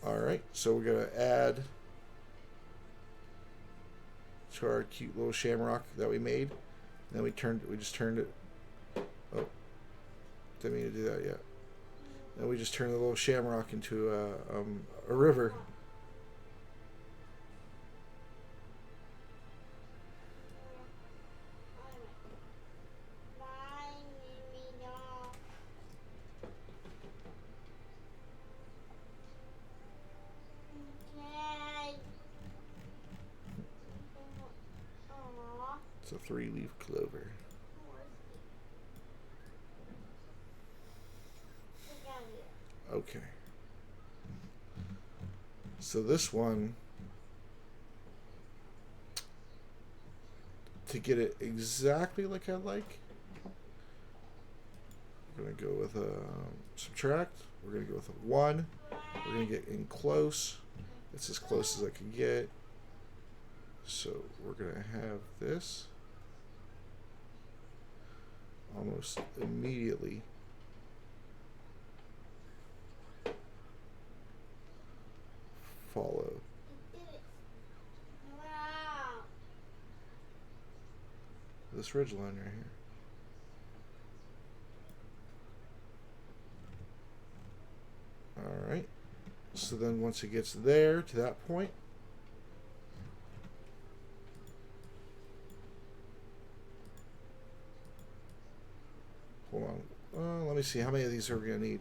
All right, so we're gonna add to our cute little shamrock that we made. And then we just turned it. Oh, didn't mean to do that yet. Then we just turned the little shamrock into a river. It's a 3-leaf clover. Okay. So this one, to get it exactly like I like, we're going to go with a subtract. We're going to go with a 1. We're going to get in close. It's as close as I can get. So we're going to have this almost immediately follow. Wow. This ridge line right here. Alright. So then once it gets there to that point, hold on. Let me see how many of these are we going to need.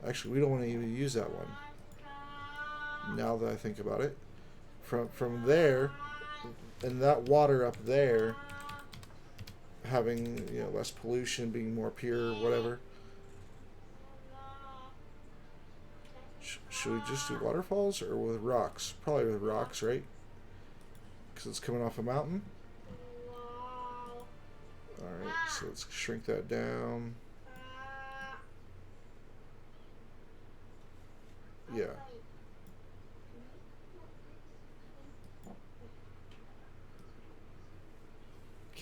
Actually, we don't want to even use that one. Now that I think about it, from there, and that water up there, having less pollution, being more pure, whatever. Should we just do waterfalls or with rocks? Probably with rocks, right? Because it's coming off a mountain. Alright, so let's shrink that down. Yeah.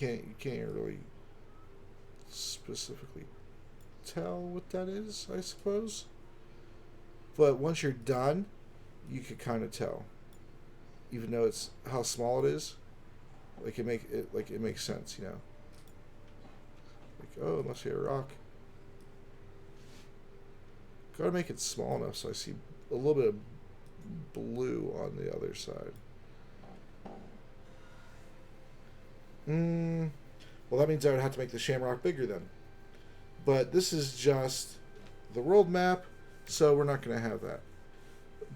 You can't really specifically tell what that is, I suppose. But once you're done, you could kind of tell. Even though it's how small it is, it makes sense, you know. Like, oh, it must be a rock. Gotta make it small enough so I see a little bit of blue on the other side. Well, that means I would have to make the shamrock bigger then. But this is just the world map, so we're not going to have that.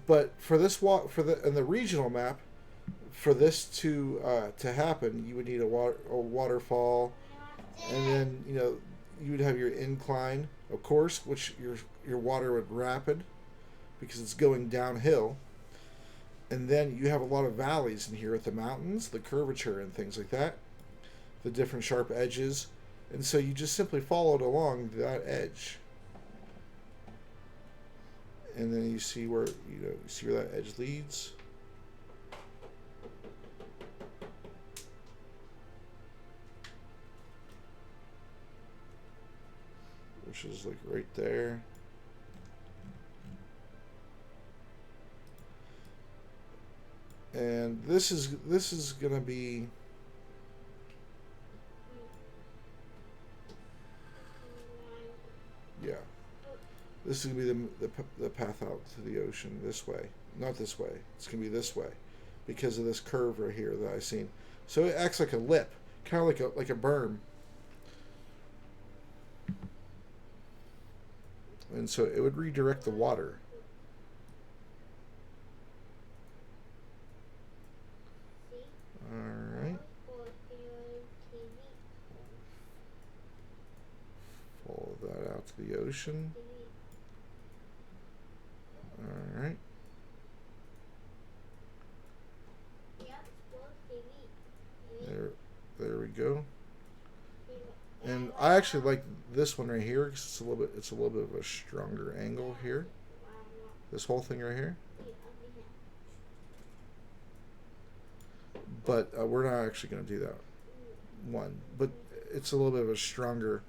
But for this in the regional map, for this to happen, you would need a waterfall, and then you would have your incline, of course, which your water would rapid because it's going downhill. And then you have a lot of valleys in here with the mountains, the curvature and things like that, the different sharp edges, and so you just simply followed along that edge. And then you see where that edge leads. Which is like right there. And this is gonna be this is gonna be the path out to the ocean this way, not this way. It's gonna be this way because of this curve right here that I've seen. So it acts like a lip, kind of like a berm. And so it would redirect the water. Alright. Follow that out to the ocean. Alright. There we go. And I actually like this one right here because it's a little bit of a stronger angle here. This whole thing right here. But we're not actually going to do that one. But it's a little bit of a stronger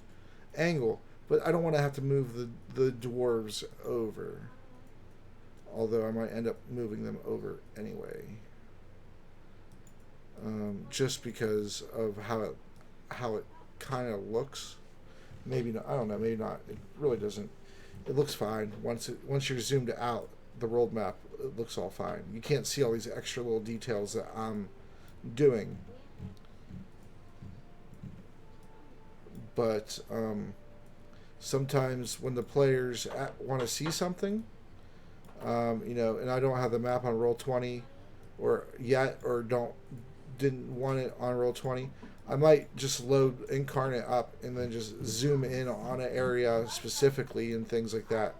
angle. But I don't want to have to move the dwarves over. Although I might end up moving them over anyway. Just because of how it kind of looks. Maybe not. I don't know. Maybe not. It really doesn't. It looks fine once you're zoomed out. The world map, it looks all fine. You can't see all these extra little details that I'm doing. But sometimes when the players want to see something, and I don't have the map on Roll20 or didn't want it on Roll20, I might just load Inkarnate up and then just zoom in on an area specifically and things like that.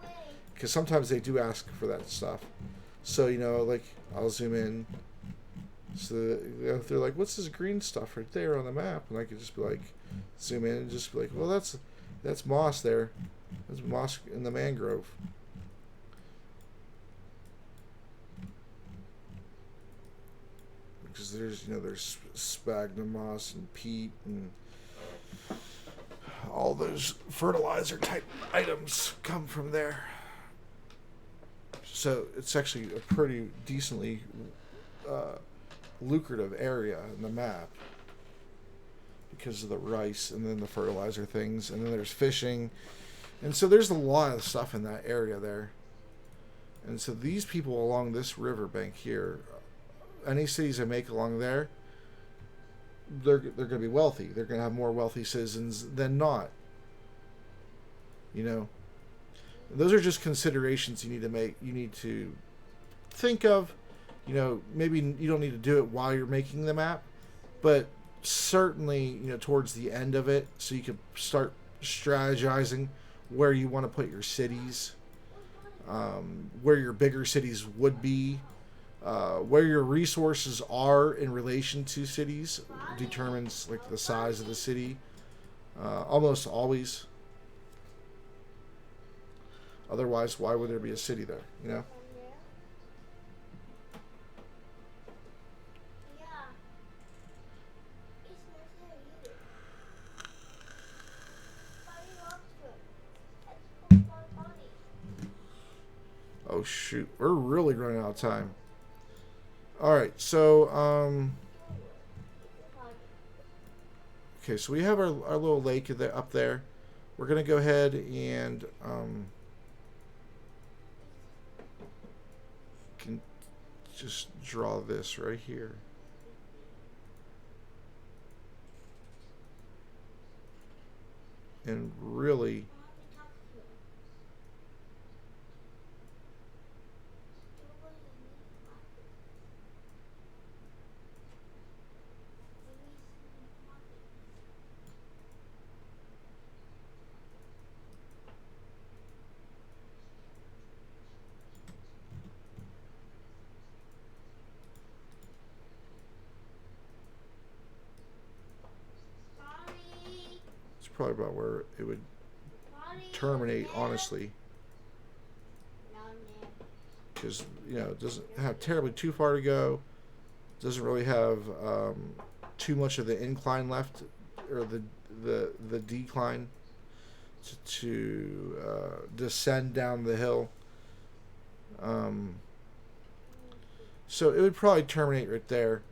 Because sometimes they do ask for that stuff. So, like, I'll zoom in. So if they're like, what's this green stuff right there on the map? And I could just be like, zoom in and just be like, well, that's moss there. That's moss in the mangrove. because there's sphagnum moss and peat and all those fertilizer type items come from there. So it's actually a pretty decently lucrative area in the map because of the rice and then the fertilizer things, and then there's fishing, and so there's a lot of stuff in that area there. And so these people along this riverbank here, any cities they make along there, they're going to be wealthy. They're going to have more wealthy citizens than not. Those are just considerations you need to make. You need to think of. Maybe you don't need to do it while you're making the map, but certainly, towards the end of it, so you can start strategizing where you want to put your cities, where your bigger cities would be, where your resources are in relation to cities determines like the size of the city, almost always. Otherwise, why would there be a city there? Oh shoot, we're really running out of time. All right, so okay, so we have our little lake up there. We're gonna go ahead and can just draw this right here. And really it's probably about where it would terminate, honestly, because it doesn't have terribly too far to go. Doesn't really have too much of the incline left, or the decline to descend down the hill. So it would probably terminate right there,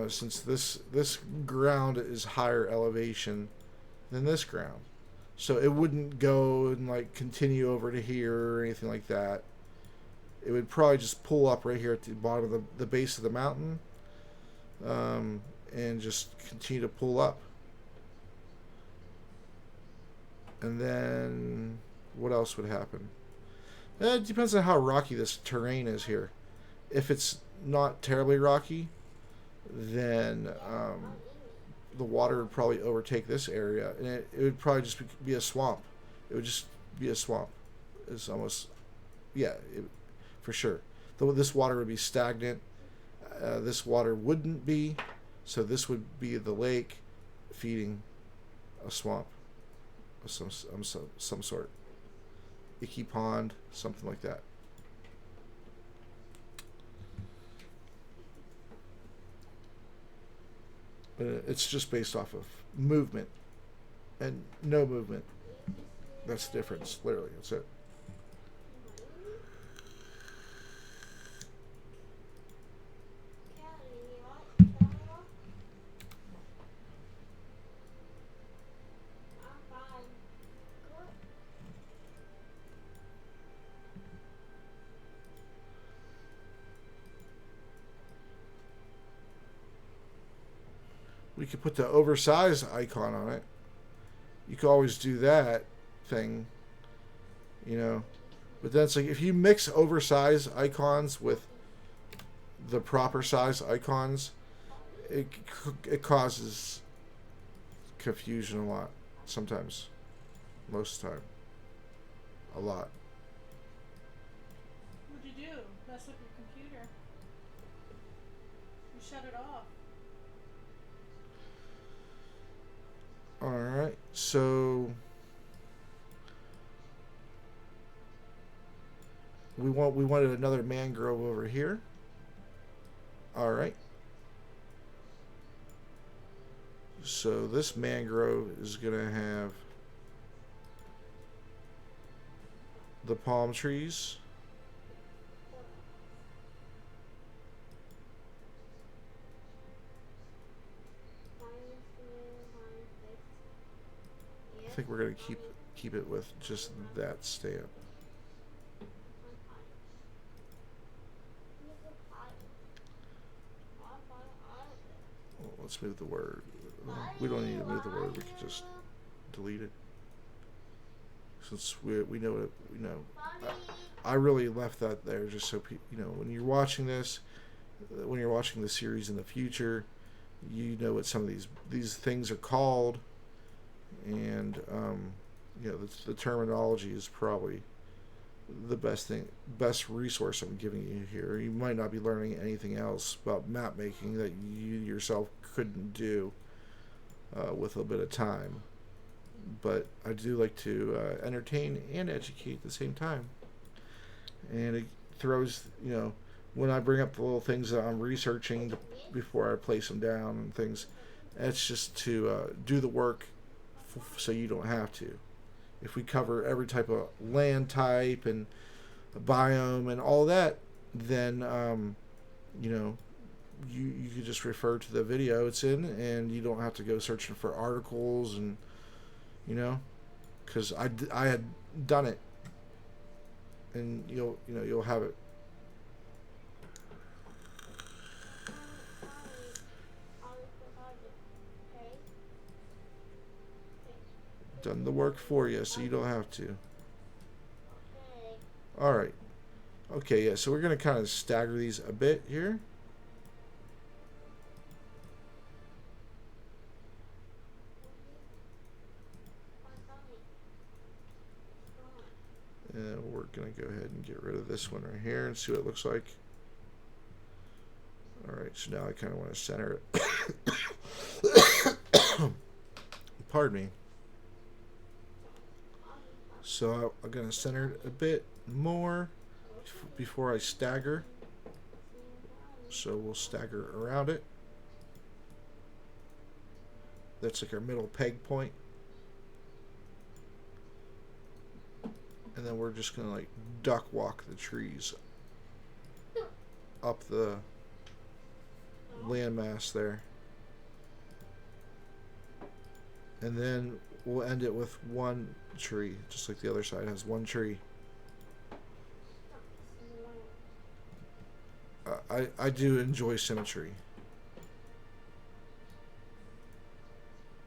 since this ground is higher elevation than this ground. So it wouldn't go and like continue over to here or anything like that. It would probably just pull up right here at the bottom of the base of the mountain, and just continue to pull up. And then what else would happen? It depends on how rocky this terrain is here. If it's not terribly rocky, then the water would probably overtake this area, and it would probably just be a swamp. It would just be a swamp. It's almost, yeah, for sure. This water would be stagnant. This water wouldn't be, so this would be the lake feeding a swamp of some sort. Icky pond, something like that. But it's just based off of movement and no movement. That's the difference, literally. That's it. We could put the oversized icon on it. You could always do that thing, But then it's like if you mix oversized icons with the proper size icons, it causes confusion a lot. Sometimes, most of the time, a lot. What'd you do? Mess up your computer? You shut it off. Alright, so we wanted another mangrove over here. Alright. So this mangrove is going to have the palm trees. I think we're going to keep it with just that stamp. Well, let's move the word. We don't need to move the word. We can just delete it. Since we know it, I really left that there just so when you're watching this, when you're watching the series in the future, you know what some of these things are called, and the terminology is probably the best resource I'm giving you here. You might not be learning anything else about map making that you yourself couldn't do with a bit of time. But I do like to entertain and educate at the same time. And it throws, when I bring up the little things that I'm researching before I place them down and things, it's just to do the work so you don't have to. If we cover every type of land type and biome and all that, then, you could just refer to the video it's in, and you don't have to go searching for articles and, because I had done it, and you'll have it. Done the work for you, so you don't have to. All right. Okay, yeah. So we're gonna kind of stagger these a bit here. And we're going to go ahead and get rid of this one right here and see what it looks like. Alright, so now I kind of want to center it. Pardon me. So I'm going to center it a bit more before I stagger. So we'll stagger around it. That's like our middle peg point. And then we're just going to like duck walk the trees up the landmass there. And then we'll end it with one tree, just like the other side has one tree. I do enjoy symmetry.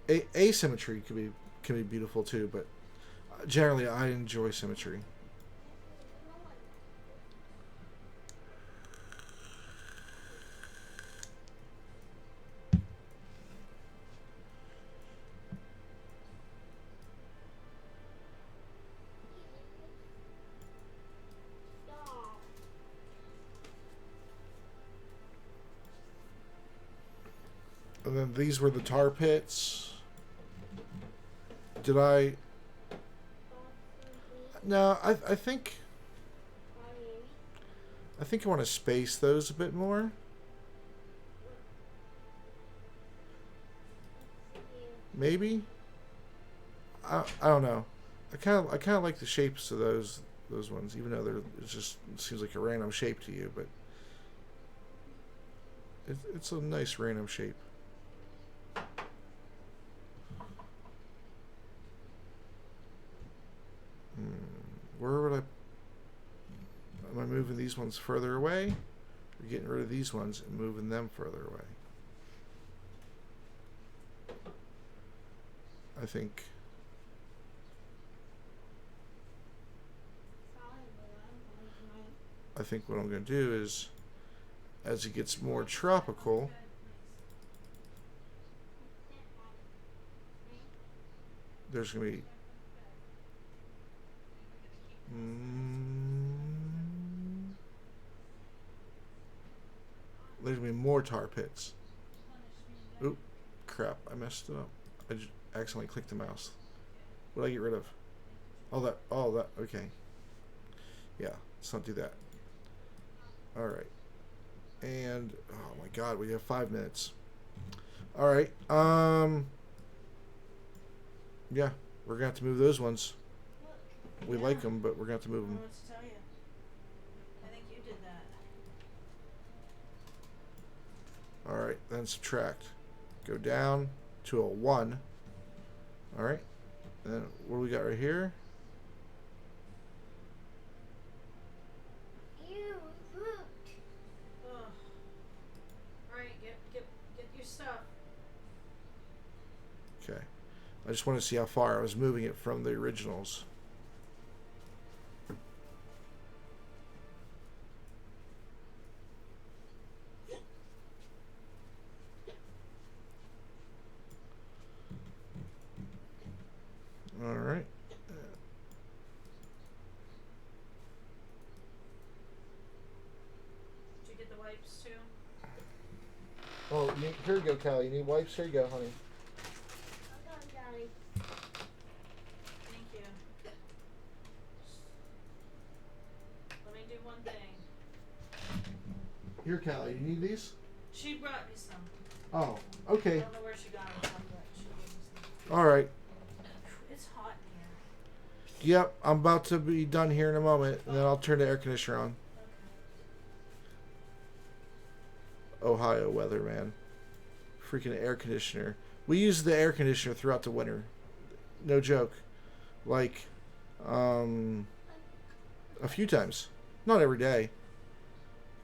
Asymmetry can be beautiful too, but generally, I enjoy symmetry. And then these were the tar pits. Did I... No, I think I want to space those a bit more. Maybe. I don't know. I kind of like the shapes of those ones, even though it seems like a random shape to you, but it's a nice random shape. Where would am I moving these ones further away? Or getting rid of these ones and moving them further away? I think what I'm going to do is, as it gets more tropical, there's going to be more tar pits. Oop, crap, I messed it up. I just accidentally clicked the mouse. What did I get rid of? All that, okay. Yeah, let's not do that. Alright. And, oh my god, we have 5 minutes. All right. Yeah, we're gonna have to move those ones. We Yeah. like them, but we're gonna have to I move don't know them. what to tell you. I think you did that. All right, then subtract. Go down to a 1. All right. Then what do we got right here? Ew, look. Ugh. Alright, get your stuff. Okay. I just want to see how far I was moving it from the originals. All right. Did you get the wipes too? Oh, here you go, Callie. You need wipes? Here you go, honey. Hold on, Daddy. Thank you. Let me do one thing. Here, Callie. You need these? She brought me some. Oh, I okay. don't know where she got them from, but she gave me some. All right. It's hot in here. Yep, I'm about to be done here in a moment, and then I'll turn the air conditioner on. Okay. Ohio weather, man. Freaking air conditioner. We use the air conditioner throughout the winter. No joke. Like, a few times. Not every day.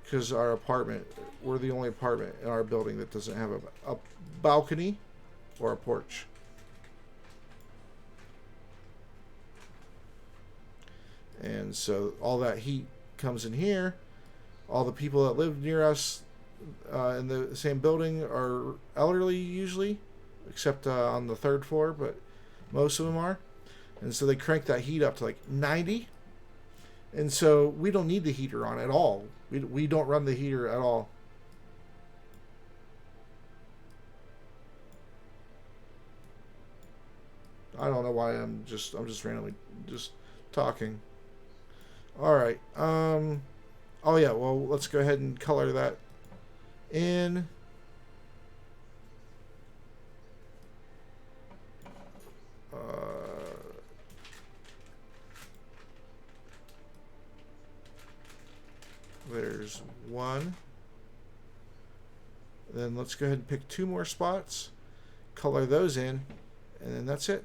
Because our apartment, we're the only apartment in our building that doesn't have a balcony or a porch. And so all that heat comes in here. All the people that live near us in the same building are elderly usually, except on the 3rd floor, but most of them are. And so they crank that heat up to like 90. And so we don't need the heater on at all. We don't run the heater at all. I don't know why I'm just randomly just talking. All right. Oh yeah, well, let's go ahead and color that in. There's 1. Then let's go ahead and pick 2 more spots, color those in, and then that's it.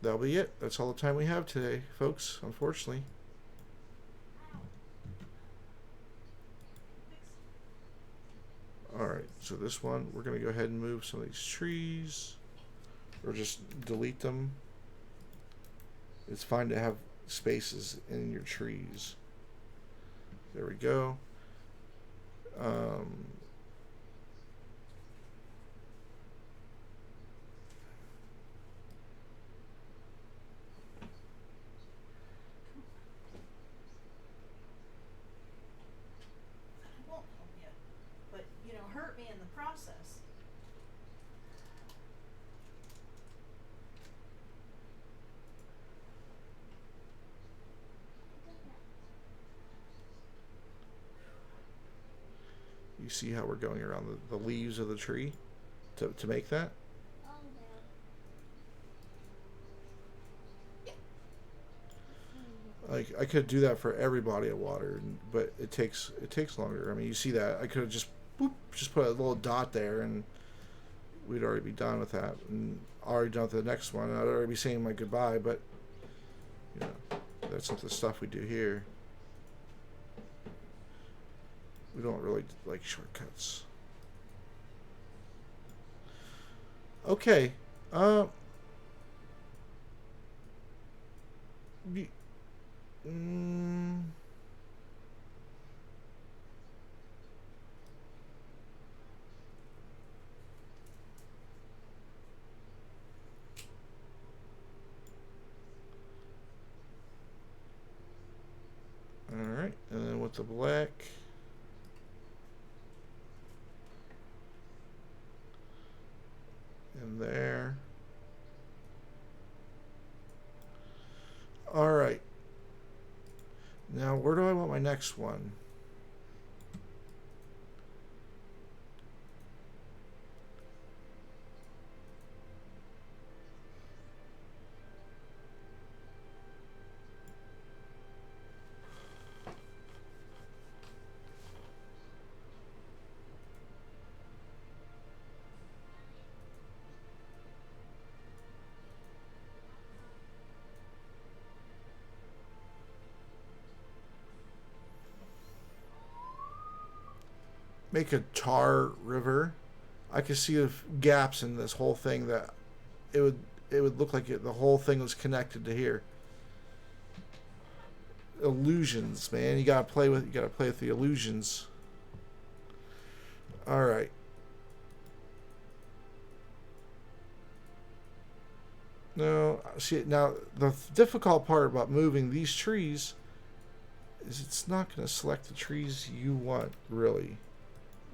That'll be it. That's all the time we have today, folks, unfortunately. Alright, so this one, we're going to go ahead and move some of these trees, or just delete them. It's fine to have spaces in your trees. There we go. I won't help you, but hurt me in the process. You see how we're going around the leaves of the tree to make that? Oh, no. Like, I could do that for every body of water, but it takes longer. I mean, you see that. I could have just put a little dot there, and we'd already be done with that, and already done with the next one. I'd already be saying my goodbye, but that's not the stuff we do here. We don't really like shortcuts. Okay. All right, and then with the black. In there. All right. Now, where do I want my next one? make a tar river, I could see gaps in this whole thing that it would look like the whole thing was connected to here. Illusions, man. You gotta play with the illusions. All right. No, see now the difficult part about moving these trees is it's not going to select the trees you want, really.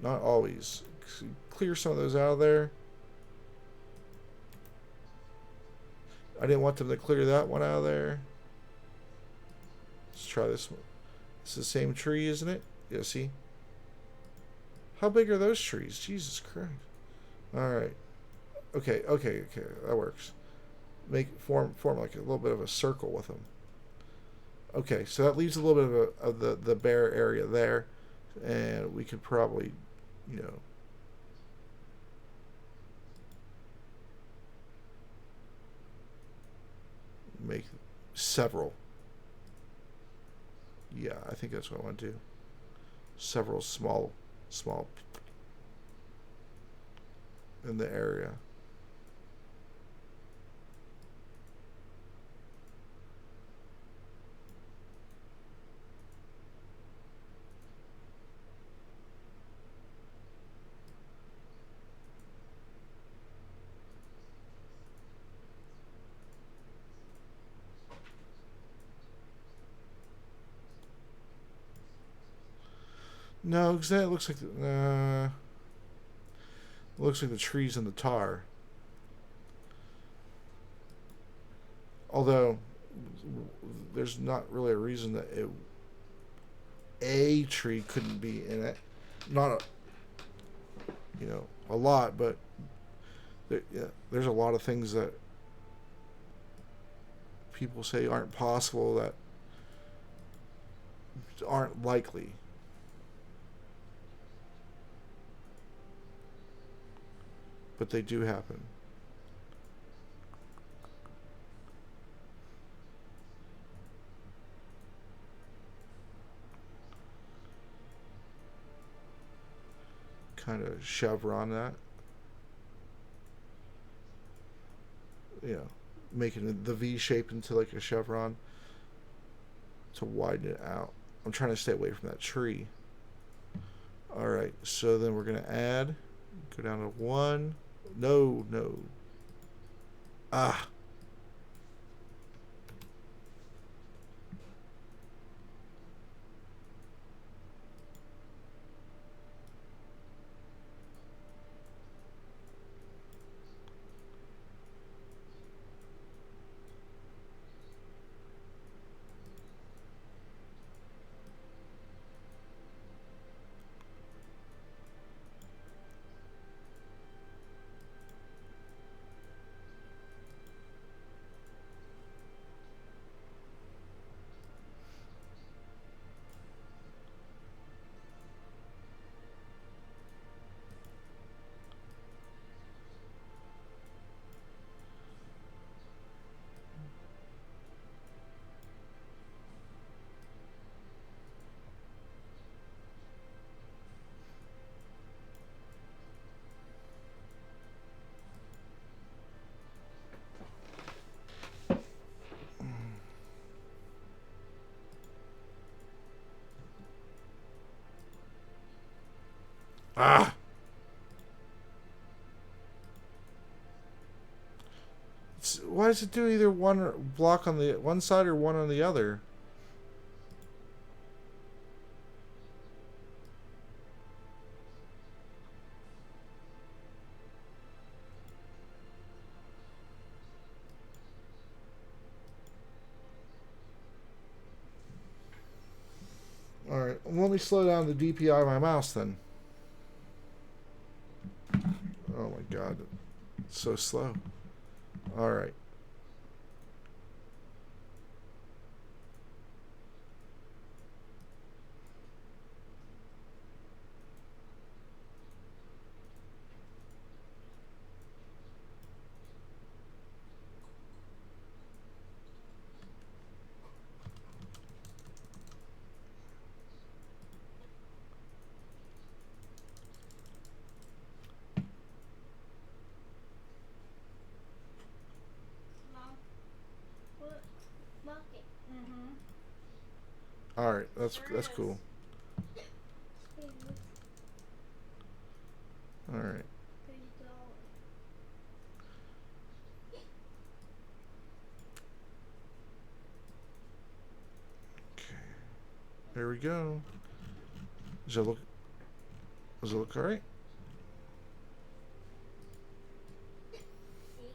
Not always. Clear some of those out of there. I didn't want them to clear that one out of there. Let's try this one. It's the same tree, isn't it? Yeah, see? How big are those trees? Jesus Christ. Alright. Okay, that works. Form like a little bit of a circle with them. Okay, so that leaves a little bit of the bare area there, and we could probably, make several. Yeah, I think that's what I want to do. Several small in the area. No, because that looks like the trees and the tar. Although there's not really a reason that a tree couldn't be in it. Not a lot, but there's a lot of things that people say aren't possible, that aren't likely. But they do happen. Kind of chevron that. Making the V shape into like a chevron to widen it out. I'm trying to stay away from that tree. Alright, so then we're going to add, go down to 1. No. Ah. Ah. Why does it do either one block on the one side or one on the other? Alright, let me slow down the DPI of my mouse then. Oh my god, it's so slow. Alright. All right, that's Sure that's is. cool. All right. Okay. There we go. Does it look? Does it look all right?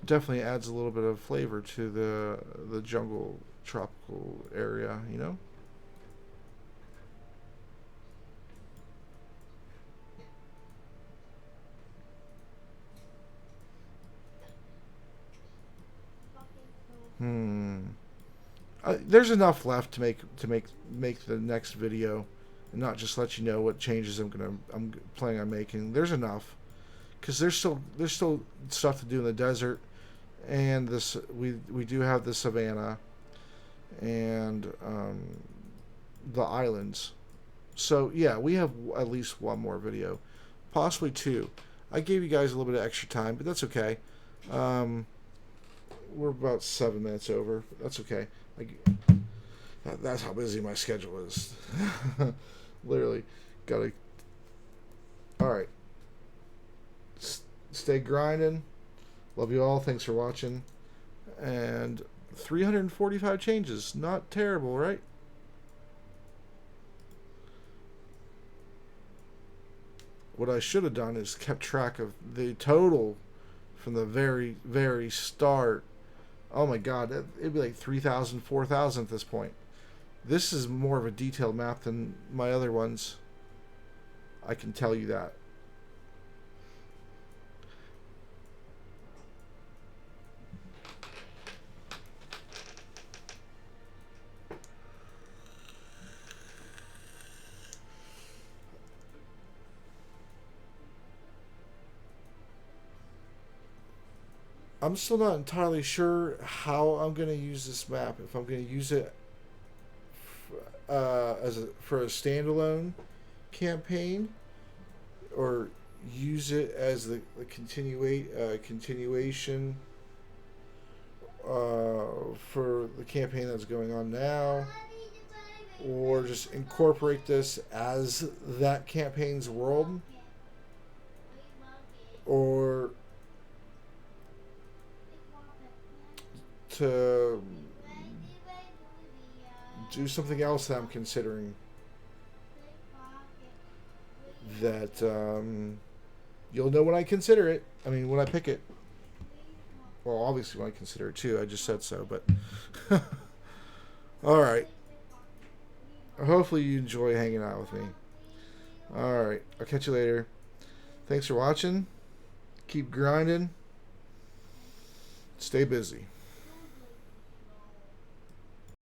Definitely adds a little bit of flavor to the jungle tropical area, you know. Hmm. There's enough left to make the next video, and not just let you know what changes I'm planning on making. There's enough, because there's still stuff to do in the desert, and this we do have the savannah, and the islands. So yeah, we have at least one more video, possibly two. I gave you guys a little bit of extra time, but that's okay. Um, we're about 7 minutes over. But that's okay. That's how busy my schedule is. Literally, gotta. All right. Stay grinding. Love you all. Thanks for watching. And 345 changes. Not terrible, right? What I should have done is kept track of the total from the very, very start. Oh my god, it'd be like 3,000, 4,000 at this point. This is more of a detailed map than my other ones. I can tell you that. I'm still not entirely sure how I'm going to use this map. If I'm going to use it for a standalone campaign, or use it as the continuation for the campaign that's going on now, or just incorporate this as that campaign's world, or to do something else that I'm considering that you'll know when I consider it. I mean, when I pick it. Well, obviously when I consider it too. I just said so, but all right. Hopefully you enjoy hanging out with me. All right. I'll catch you later. Thanks for watching. Keep grinding. Stay busy.